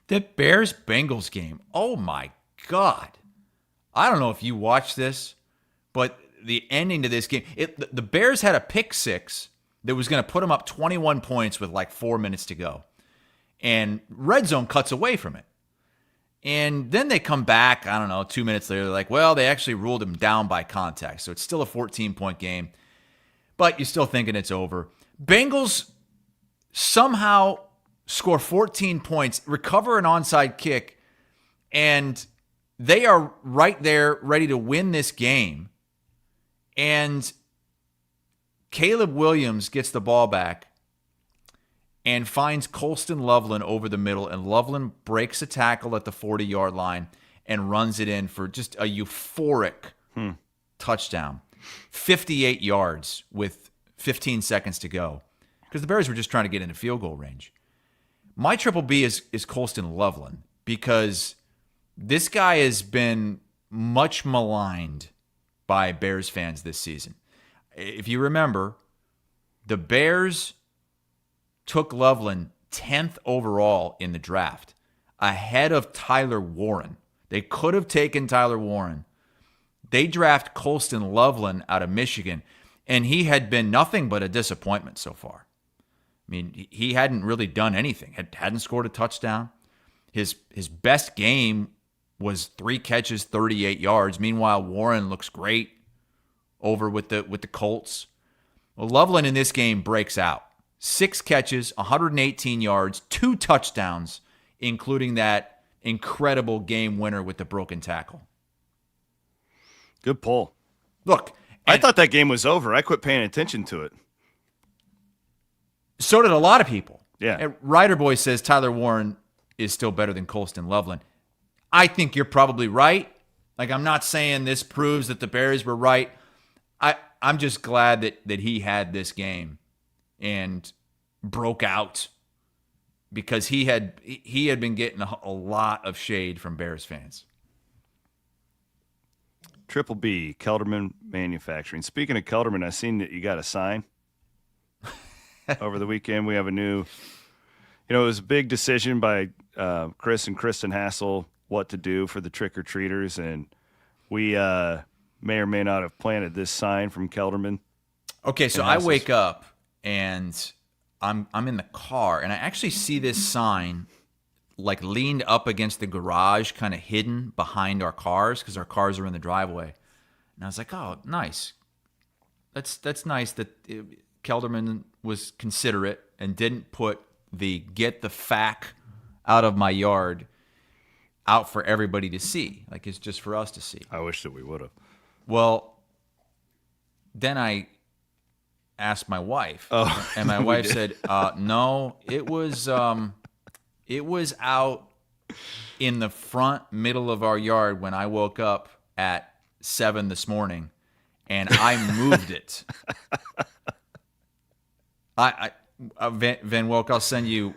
the Bears-Bengals game, oh my God. I don't know if you watched this, but the ending to this game, the Bears had a pick six that was going to put them up 21 points with like 4 minutes to go. And Red Zone cuts away from it. And then they come back, I don't know, 2 minutes later, they're like, well, they actually ruled him down by contact. So it's still a 14-point game. But you're still thinking it's over. Bengals somehow score 14 points, recover an onside kick, and they are right there ready to win this game. And Caleb Williams gets the ball back and finds Colston Loveland over the middle, and Loveland breaks a tackle at the 40-yard line and runs it in for just a euphoric touchdown. 58 yards with 15 seconds to go, because the Bears were just trying to get into field goal range. My triple B is Colston Loveland, because this guy has been much maligned by Bears fans this season. If you remember, the Bears took Loveland 10th overall in the draft, ahead of Tyler Warren. They could have taken Tyler Warren. They draft Colston Loveland out of Michigan, and he had been nothing but a disappointment so far. I mean, he hadn't really done anything. Hadn't scored a touchdown. His best game was 3 catches, 38 yards. Meanwhile, Warren looks great over with the Colts. Well, Loveland in this game breaks out. 6 catches, 118 yards, 2 touchdowns, including that incredible game winner with the broken tackle. Good pull. Look, I thought that game was over. I quit paying attention to it. So did a lot of people. Yeah. And Ryder Boy says Tyler Warren is still better than Colston Loveland. I think you're probably right. Like, I'm not saying this proves that the Bears were right. I'm just glad that he had this game and broke out, because he had been getting a lot of shade from Bears fans. Triple B, Kelderman Manufacturing. Speaking of Kelderman, I seen that you got a sign over the weekend. We have a new, it was a big decision by Chris and Kristen Hassel what to do for the trick-or-treaters, and we may or may not have planted this sign from Kelderman. Okay, so I wake up and I'm in the car, and I actually see this sign like leaned up against the garage, kind of hidden behind our cars, because our cars are in the driveway. And I was like, oh, nice. That's nice that Kelderman was considerate and didn't put the "get the fack out of my yard" out for everybody to see. Like, it's just for us to see. I wish that we would have. Well, then I asked my wife, and my wife said, no, it was out in the front middle of our yard when I woke up at 7 this morning, and I moved it. Van Wilk, I'll send you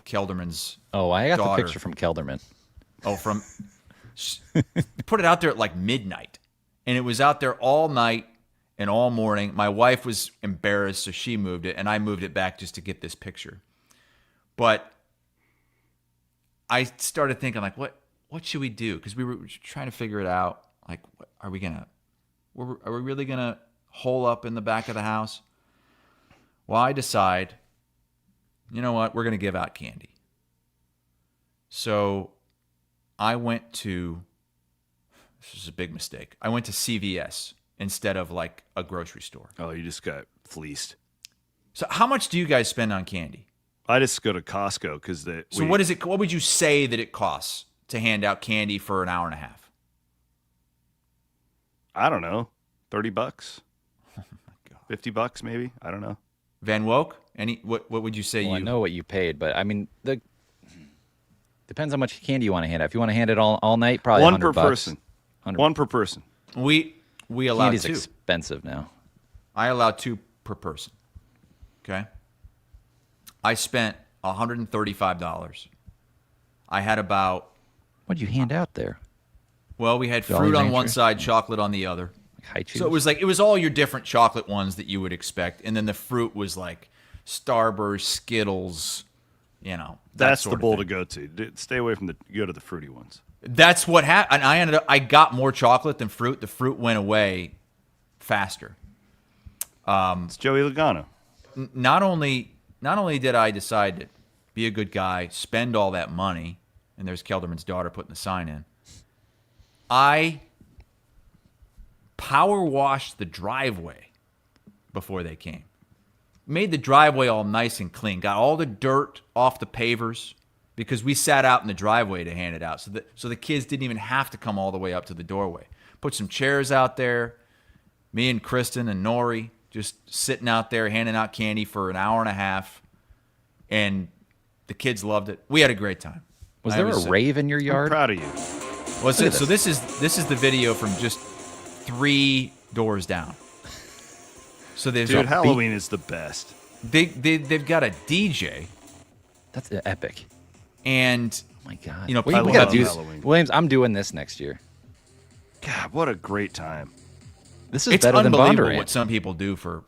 Kelderman's. Oh, I got daughter. the picture from Kelderman. Oh, put it out there at like midnight, and it was out there all night. and all morning. My wife was embarrassed, so she moved it, and I moved it back just to get this picture. But I started thinking, like, what should we do? Because we were trying to figure it out. Like, are we really gonna hole up in the back of the house? Well, I decide, you know what? We're gonna give out candy. So I went to, this is a big mistake, I went to CVS instead of like a grocery store. Oh, you just got fleeced. So how much do you guys spend on candy? I just go to Costco because what is it? What would you say that it costs to hand out candy for an hour and a half? I don't know, $30. Oh my God. $50 maybe. I don't know. Van Woke? What would you say? Well, I know what you paid, but I mean, depends how much candy you want to hand out. If you want to hand it all night, probably one per $100. person. 100. One per person. We allow Candy's 2. expensive now. I allow 2 per person. Okay. I spent $135. I had about. What did you hand out there? Well, we had Jolly fruit on Rancher? one side, chocolate on the other. High chews? So it was all your different chocolate ones that you would expect, and then the fruit was like Starburst, Skittles, you know. That's the bowl to go to. Stay away from go to the fruity ones. That's what happened. I got more chocolate than fruit. The fruit went away faster. It's Joey Logano. Not only did I decide to be a good guy, spend all that money, and there's Kelderman's daughter putting the sign in, I power washed the driveway before they came. Made the driveway all nice and clean. Got all the dirt off the pavers because we sat out in the driveway to hand it out. So the kids didn't even have to come all the way up to the doorway. Put some chairs out there. Me and Kristen and Nori just sitting out there handing out candy for an hour and a half. And the kids loved it. We had a great time. Was there a rave in your yard? I'm proud of you. Well, so this is the video from just 3 doors down. So there's Dude, Halloween is the best. They've got a DJ. That's epic. And oh my God, you know, we people gotta do Halloween. Williams, I'm doing this next year. God, what a great time! This is it's better than unbelievable Bondurant. what some people do for.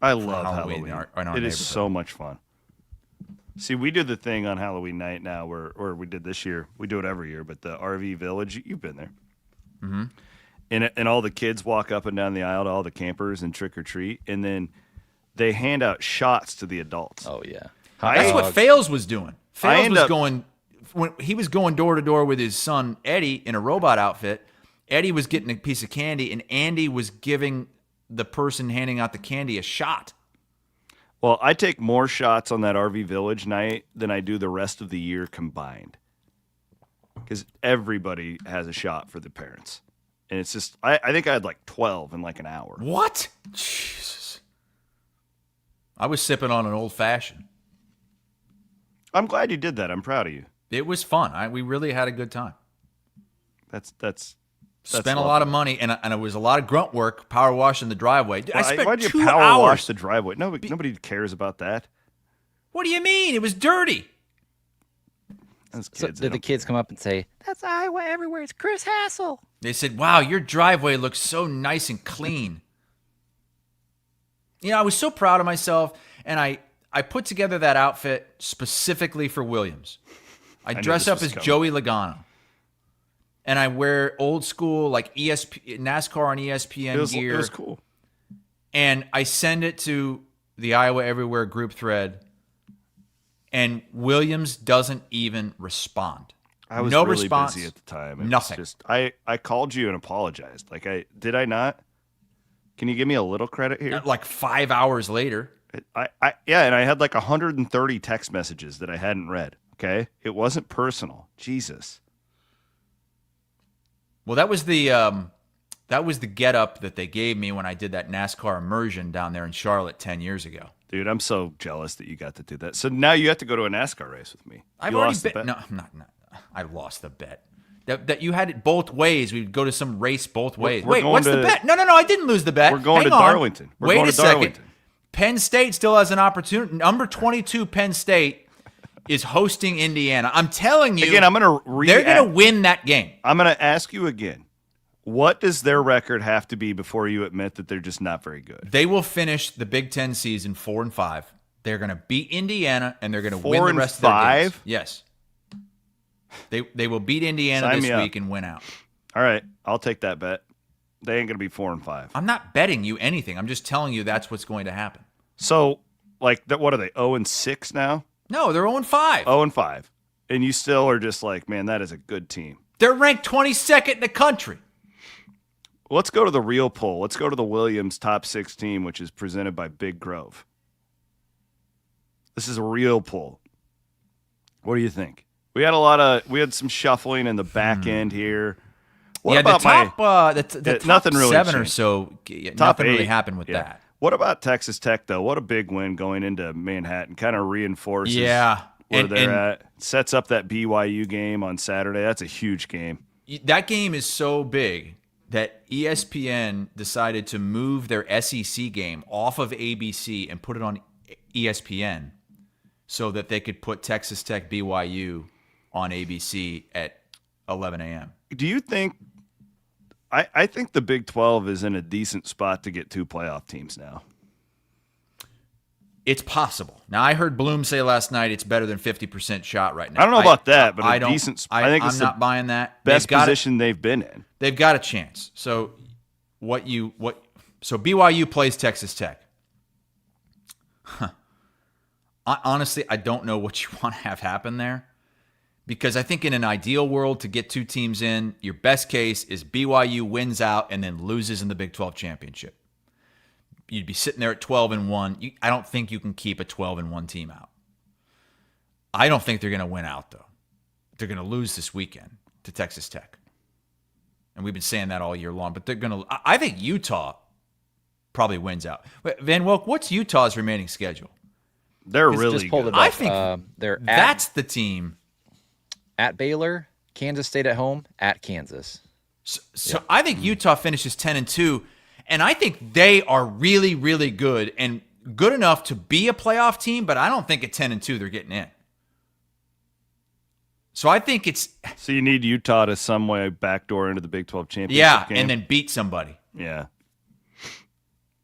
I love Halloween Halloween. in our It is so much fun. See, we do the thing on Halloween night now, or we did this year. We do it every year, but the RV Village, you've been there. Mm-hmm. And all the kids walk up and down the aisle to all the campers and trick or treat, and then they hand out shots to the adults. Oh yeah, that's what Fails was doing. Fails was up- going when he was going door to door with his son Eddie in a robot outfit. Eddie was getting a piece of candy, and Andy was giving the person handing out the candy a shot. Well, I take more shots on that RV Village night than I do the rest of the year combined. Because everybody has a shot for the parents. And it's just, I think I had like 12 in like an hour. What? Jesus. I was sipping on an old fashioned. I'm glad you did that. I'm proud of you. It was fun. We really had a good time. That's Spent a lot of money, and it was a lot of grunt work, power washing the driveway. I spent why'd you 2 power hours. wash the driveway? Nobody cares about that. What do you mean? It was dirty. Those So kids, did the kids come up and say, "That's Iowa everywhere"? It's Chris Hassel. They said, "Wow, your driveway looks so nice and clean." You know, I was so proud of myself, and I put together that outfit specifically for Williams. I knew dress this up was as coming. Joey Logano, and I wear old school like NASCAR on ESPN gear. It was cool. And I send it to the Iowa Everywhere group thread, and Williams doesn't even respond. I was no really response, busy at the time. It was nothing. just, I called you and apologized. Did I not? Can you give me a little credit here? Like 5 hours later. Yeah, and I had like 130 text messages that I hadn't read. Okay, it wasn't personal. Jesus. Well, that was the get up that they gave me when I did that NASCAR immersion down there in Charlotte 10 years ago. Dude, I'm so jealous that you got to do that. So now you have to go to a NASCAR race with me. I've You already lost the bet. bet? No, I'm not. I lost the bet. That you had it both ways. We'd go to some race both ways. we're Wait, going what's the to- bet? No, I didn't lose the bet. We're going Hang to on. Darlington. We're Wait going a to second. Darlington. Penn State still has an opportunity. Number 22 Penn State is hosting Indiana. I'm telling you, Again, I'm going to they're going to win that game. I'm going to ask you again. What does their record have to be before you admit that they're just not very good? They will finish the Big Ten season 4-5. They're going to beat Indiana, and they're going to win the rest of their games. Yes. They will beat Indiana this week and win out. All right, I'll take that bet. They ain't going to be 4-5. I'm not betting you anything. I'm just telling you that's what's going to happen. So, what are they, 0-6 now? No, they're 0-5. 0-5. And you still are just like, man, that is a good team. They're ranked 22nd in the country. Let's go to the real poll. Let's go to the Williams top 16, which is presented by Big Grove. This is a real poll. What do you think? We had some shuffling in the back end here. What about the top nothing really 7 changed. or so? Top Nothing 8, really happened with that. What about Texas Tech, though? What a big win going into Manhattan. Kind of reinforces where they're at. Sets up that BYU game on Saturday. That's a huge game. That game is so big that ESPN decided to move their SEC game off of ABC and put it on ESPN so that they could put Texas Tech BYU on ABC at 11 a.m. Do you think – I think the Big 12 is in a decent spot to get 2 playoff teams now. It's possible. Now, I heard Bloom say last night it's better than 50% shot right now. I don't know about that, but I think it's not buying that. Best position they've been in. They've got a chance. So BYU plays Texas Tech. Honestly, I don't know what you want to have happen there, because I think in an ideal world to get 2 teams in, your best case is BYU wins out and then loses in the Big 12 championship. You'd be sitting there at 12-1. I don't think you can keep a 12-1 team out. I don't think they're going to win out, though. They're going to lose this weekend to Texas Tech. And we've been saying that all year long. But they're going to – I think Utah probably wins out. Van Wilk, what's Utah's remaining schedule? They're really just pulled good. It up. I think that's the team. At Baylor, Kansas State at home, at Kansas. So I think Utah finishes 10-2. And I think they are really, really good and good enough to be a playoff team, but I don't think at 10-2 they're getting in. So I think it's... So you need Utah to some way backdoor into the Big 12 championship game? And then beat somebody. Yeah.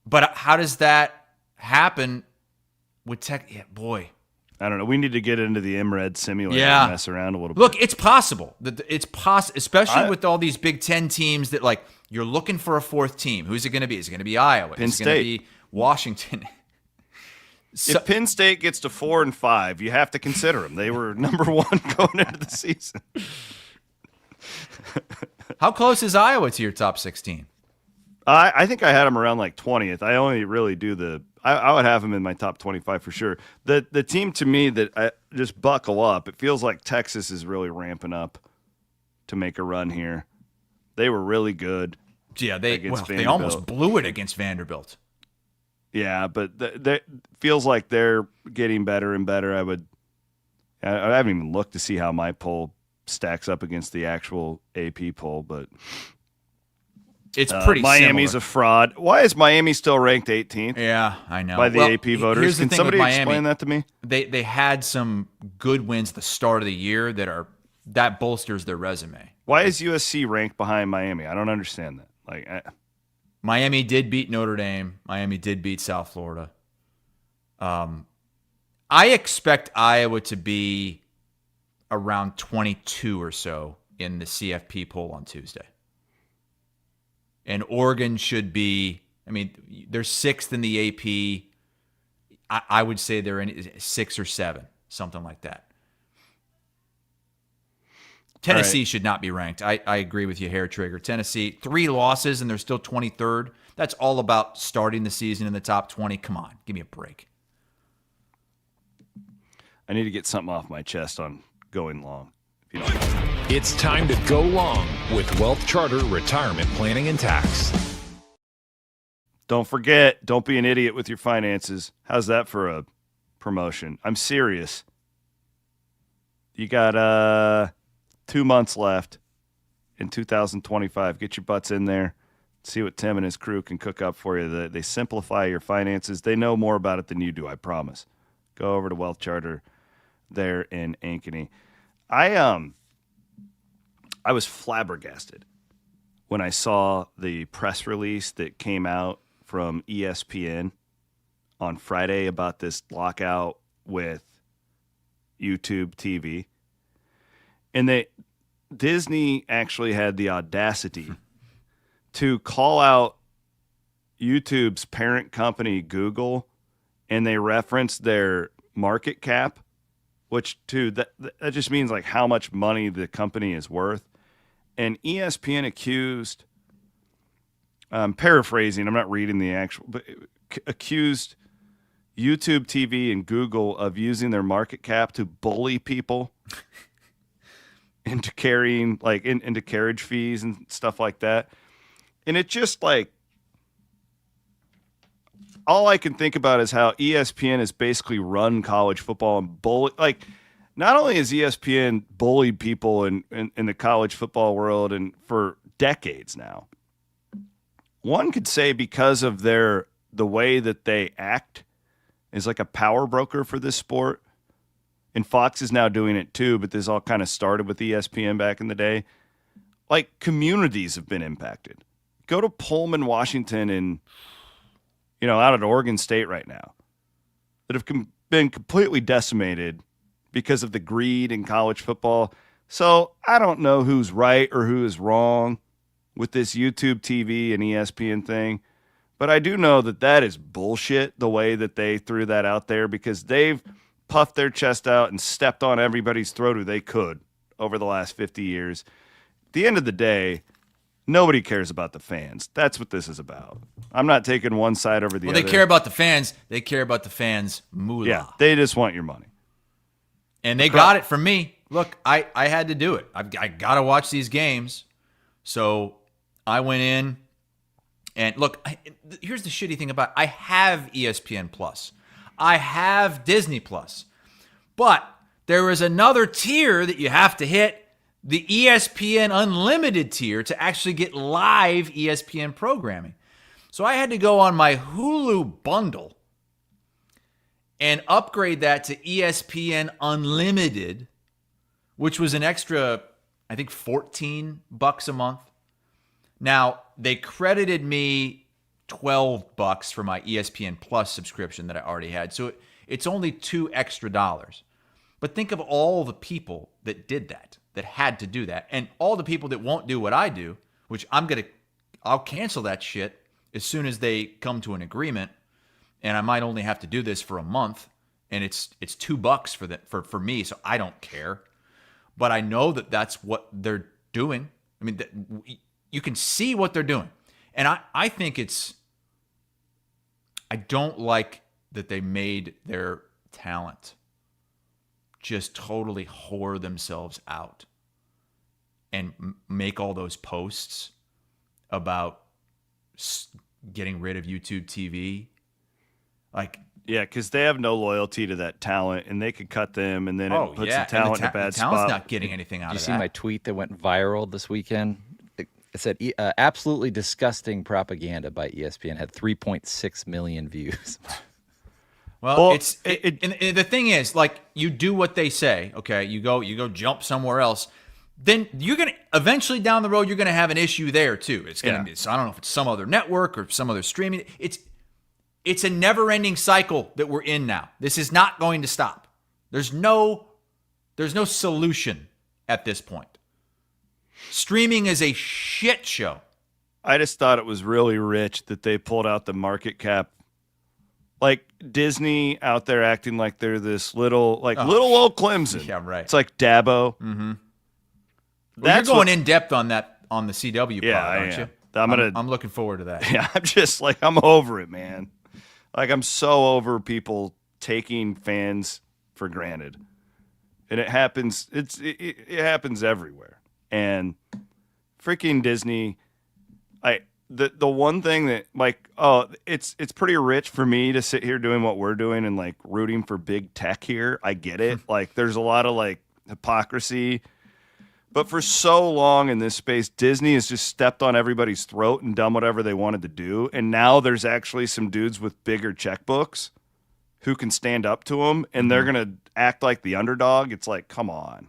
But how does that happen with Tech? Yeah, boy. I don't know. We need to get into the MRED simulator and mess around a little bit. Look, it's possible. It's possible, especially with all these Big Ten teams that, like, you're looking for a 4th team. Who's it going to be? Is it going to be Iowa? Penn Is it going to be Washington? If Penn State gets to 4-5, you have to consider them. They were number 1 going into the season. How close is Iowa to your top 16? I think I had them around like 20th. I only really do I would have them in my top 25 for sure. The team to me that I just buckle up, it feels like Texas is really ramping up to make a run here. They were really good. Yeah, they almost blew it against Vanderbilt. Yeah, but that feels like they're getting better and better. I haven't even looked to see how my poll stacks up against the actual AP poll, but it's pretty Miami's similar. A fraud. Why is Miami still ranked 18th? Yeah, I know. By the AP voters. Can somebody explain that to me? They had some good wins at the start of the year that bolsters their resume. Why is USC ranked behind Miami? I don't understand that. Miami did beat Notre Dame. Miami did beat South Florida. I expect Iowa to be around 22 or so in the CFP poll on Tuesday. And Oregon should be, they're 6th in the AP. I would say they're in 6 or 7, something like that. Tennessee should not be ranked. I agree with you, Hair Trigger. Tennessee, 3 losses, and they're still 23rd. That's all about starting the season in the top 20. Come on, give me a break. I need to get something off my chest on going long. If you don't mind. It's time to go long with Wealth Charter Retirement Planning and Tax. Don't forget, don't be an idiot with your finances. How's that for a promotion? I'm serious. You got 2 months left in 2025. Get your butts in there. See what Tim and his crew can cook up for you. They simplify your finances. They know more about it than you do, I promise. Go over to Wealth Charter there in Ankeny. I was flabbergasted when I saw the press release that came out from ESPN on Friday about this lockout with YouTube TV. And Disney actually had the audacity to call out YouTube's parent company, Google, and they referenced their market cap, which that just means like how much money the company is worth. And ESPN accused, I'm paraphrasing, I'm not reading the actual, but accused YouTube TV and Google of using their market cap to bully people into carrying, like, into carriage fees and stuff like that. And it just, like, all I can think about is how ESPN has basically run college football and bully. Like, not only has ESPN bullied people in the college football world and for decades now, one could say because of the way that they act is like a power broker for this sport. And Fox is now doing it too, but this all kind of started with ESPN back in the day. Like, communities have been impacted. Go to Pullman, Washington, and out at Oregon State right now that have been completely decimated because of the greed in college football. So I don't know who's right or who is wrong with this YouTube TV and ESPN thing, but I do know that is bullshit the way that they threw that out there, because they've puffed their chest out and stepped on everybody's throat who they could over the last 50 years. At the end of the day, nobody cares about the fans. That's what this is about. I'm not taking one side over the other. Well, they care about the fans. They care about the fans' moolah. Yeah, they just want your money. And they got it from me. Look, I had to do it. I got to watch these games. So I went in. And look, here's the shitty thing about it. I have ESPN Plus. I have Disney Plus. But there is another tier that you have to hit, the ESPN Unlimited tier, to actually get live ESPN programming. So I had to go on my Hulu bundle and upgrade that to ESPN Unlimited, which was an extra, I think, $14 a month. Now, they credited me $12 for my ESPN Plus subscription that I already had. So it's only $2 extra. But think of all the people that did that had to do that. And all the people that won't do what I do, which I'll cancel that shit as soon as they come to an agreement. And I might only have to do this for a month. And it's $2 for me, so I don't care. But I know that that's what they're doing. I mean, you can see what they're doing. And I think I don't like that they made their talent just totally whore themselves out and make all those posts about getting rid of YouTube TV. Like, yeah, because they have no loyalty to that talent, and they could cut them, and then it puts the talent in a bad spot. The talent's not getting anything out of that. Did you see my tweet that went viral this weekend? It said, absolutely disgusting propaganda by ESPN had 3.6 million views. Well, and the thing is, like, you do what they say, okay? You go jump somewhere else. Then you're going to, eventually down the road, you're going to have an issue there, too. It's going to be, so I don't know if it's some other network or some other streaming. It's a never-ending cycle that we're in now. This is not going to stop. There's no solution at this point. Streaming is a shit show. I just thought it was really rich that they pulled out the market cap. Like Disney out there acting like they're this little old Clemson. Yeah, right. It's like Dabo. Mm-hmm. You're going in depth on that on the CW pod, aren't you? I'm looking forward to that. Yeah, I'm just like, I'm over it, man. Like, I'm so over people taking fans for granted. And it happens, it happens everywhere. And freaking Disney, the one thing that, like, it's pretty rich for me to sit here doing what we're doing and, like, rooting for big tech here. I get it. Like, there's a lot of, like, hypocrisy. But for so long in this space, Disney has just stepped on everybody's throat and done whatever they wanted to do. And now there's actually some dudes with bigger checkbooks who can stand up to them, and they're going to act like the underdog. It's like, come on.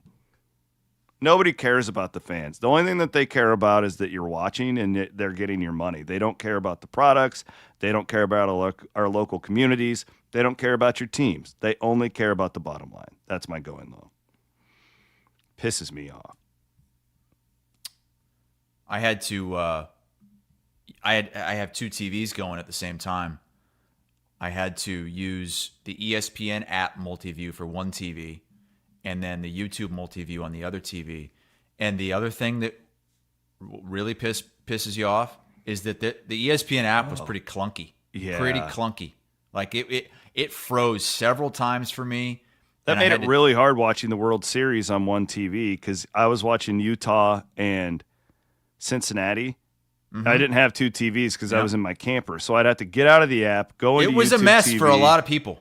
Nobody cares about the fans. The only thing that they care about is that you're watching and they're getting your money. They don't care about the products. They don't care about our local communities. They don't care about your teams. They only care about the bottom line. That's my going low. Pisses me off. I had to. I have two TVs going at the same time. I had to use the ESPN app multi-view for one TV, and then the YouTube multi-view on the other TV. And the other thing that really pisses you off is that the ESPN app was pretty clunky. Yeah. Pretty clunky. Like it froze several times for me. That made it really hard watching the World Series on one TV because I was watching Utah and Cincinnati. Mm-hmm. I didn't have two TVs because I was in my camper, so I'd have to get out of the app, go into YouTube TV. It was a mess for a lot of people.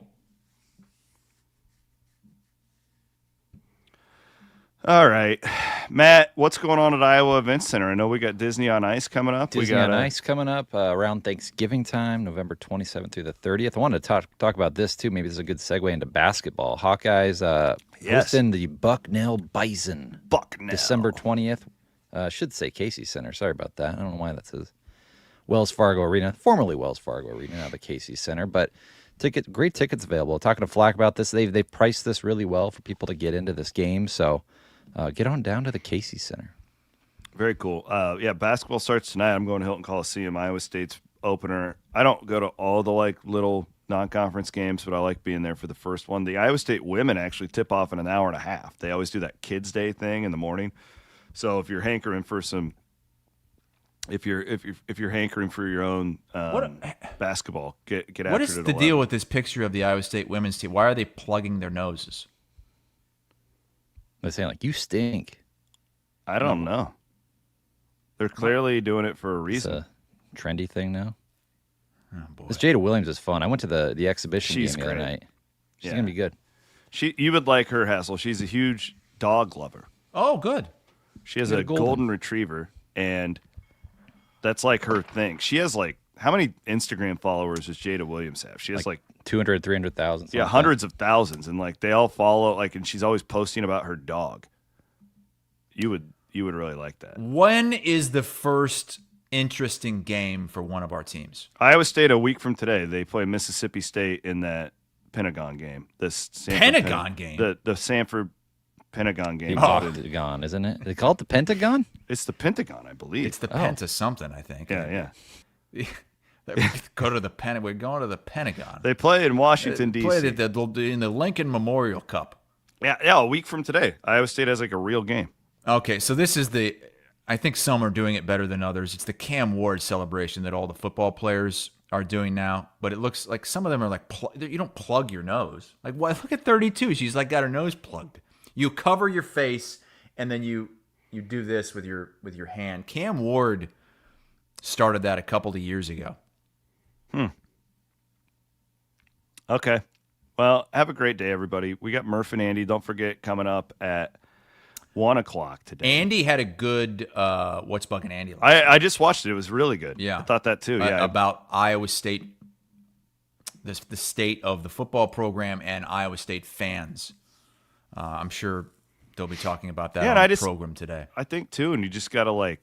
All right. Matt, what's going on at Iowa Event Center? I know we got Disney on Ice coming up. Disney on Ice coming up around Thanksgiving time, November 27th through the 30th. I wanted to talk about this, too. Maybe this is a good segue into basketball. Hawkeyes hosting the Bucknell Bison. Bucknell. December 20th. Should say Casey Center. Sorry about that. I don't know why that says Wells Fargo Arena, formerly Wells Fargo Arena, now the Casey Center. But great tickets available. Talking to Flack about this, they've priced this really well for people to get into this game. So get on down to the Casey Center. Very cool. Basketball starts tonight. I'm going to Hilton Coliseum, Iowa State's opener. I don't go to all the little non-conference games, but I like being there for the first one. The Iowa State women actually tip off in an hour and a half. They always do that Kids Day thing in the morning. So if you're hankering for if you're hankering for your own basketball, get after it. What is the deal with this picture of the Iowa State women's team? Why are they plugging their noses? They're saying you stink. I don't know. They're clearly doing it for a reason. It's a trendy thing now. Oh, boy. This Jada Williams is fun. I went to the exhibition game the other night. She's gonna be good. You would like her, Hassel. She's a huge dog lover. Oh, good. She has a golden retriever, and that's her thing. She has how many Instagram followers does Jada Williams have? She has 200, 300,000. Yeah, hundreds of thousands, and they all follow. And she's always posting about her dog. You would really like that. When is the first interesting game for one of our teams? Iowa State a week from today. They play Mississippi State in that Pentagon game. The Sanford Pentagon game. Pentagon, isn't it? They call it the Pentagon? It's the Pentagon, I believe. It's the Penta something, I think. Yeah. Go to the Pentagon. We're going to the Pentagon. They play in Washington, D.C. Played in the Lincoln Memorial Cup. Yeah, a week from today. Iowa State has a real game. Okay, so this is I think some are doing it better than others. It's the Cam Ward celebration that all the football players are doing now, but it looks like some of them are you don't plug your nose. Why? Look at 32. She's got her nose plugged. You cover your face, and then you do this with your hand. Cam Ward started that a couple of years ago. Okay. Well, have a great day, everybody. We got Murph and Andy. Don't forget, coming up at 1 o'clock today. Andy had a good What's Bugging Andy? I just watched it. It was really good. Yeah. I thought that too. Yeah. About Iowa State, the state of the football program and Iowa State fans. I'm sure they'll be talking about that on the program today. I think, too, and you just got to,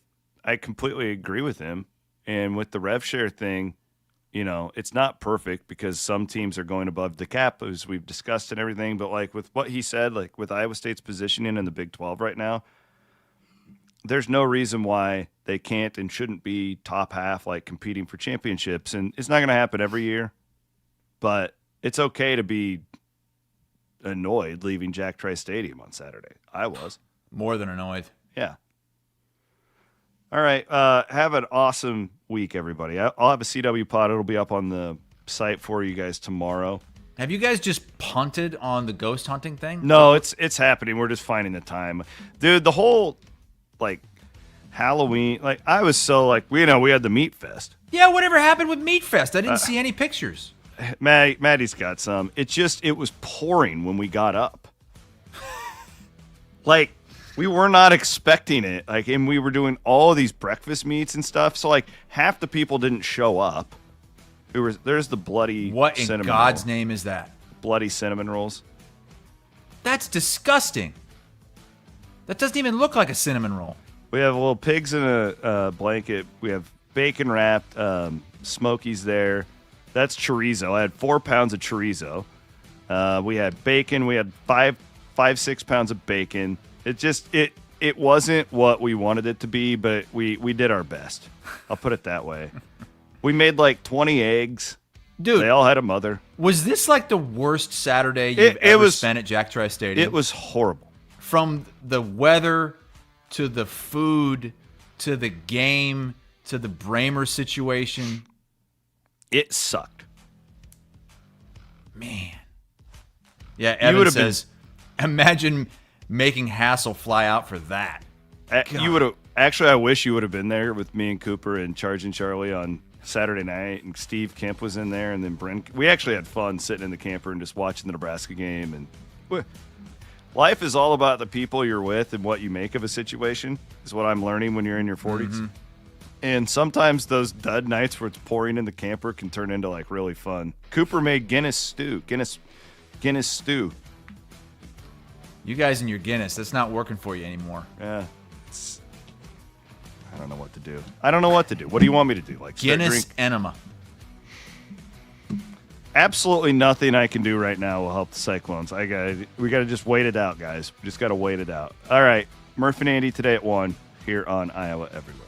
I completely agree with him. And with the rev share thing, it's not perfect because some teams are going above the cap, as we've discussed and everything. But, with what he said, with Iowa State's positioning in the Big 12 right now, there's no reason why they can't and shouldn't be top half, competing for championships. And it's not going to happen every year, but it's okay to be annoyed leaving Jack Trice Stadium on Saturday. I was. More than annoyed. Yeah. All right. Have an awesome week, everybody. I'll have a CW pod. It'll be up on the site for you guys tomorrow. Have you guys just punted on the ghost hunting thing? No, it's happening. We're just finding the time. Dude, the whole, Halloween, I was so, we had the Meat Fest. Yeah, whatever happened with Meat Fest? I didn't see any pictures. Maddie's got some. It was pouring when we got up. We were not expecting it. And we were doing all these breakfast meats and stuff. So half the people didn't show up. There's the bloody What in cinnamon God's roll. name is that? Bloody cinnamon rolls. That's disgusting. That doesn't even look like a cinnamon roll. We have little pigs in a blanket. We have bacon wrapped Smokies there. That's chorizo. I had 4 pounds of chorizo. We had bacon. We had 6 pounds of bacon. It wasn't what we wanted it to be, but we did our best. I'll put it that way. We made like 20 eggs. Dude, they all had a mother. Was this like the worst Saturday you've ever spent at Jack Trice Stadium? It was horrible. From the weather to the food to the game to the Bramer situation. It sucked. Man. Yeah, Evan says, imagine making Hassel fly out for that. You would have. Actually, I wish you would have been there with me and Cooper and Charging Charlie on Saturday night, and Steve Kemp was in there, and then Brent. We actually had fun sitting in the camper and just watching the Nebraska game. And life is all about the people you're with and what you make of a situation, is what I'm learning when you're in your 40s. Mm-hmm. And sometimes those dud nights where it's pouring in the camper can turn into like really fun. Cooper made Guinness stew. You guys and your Guinness, that's not working for you anymore. Yeah. I don't know what to do. What do you want me to do? Like Guinness enema. Absolutely nothing I can do right now will help the Cyclones. We gotta just wait it out, guys. We just gotta wait it out. All right. Murph and Andy today at 1 here on Iowa Everywhere.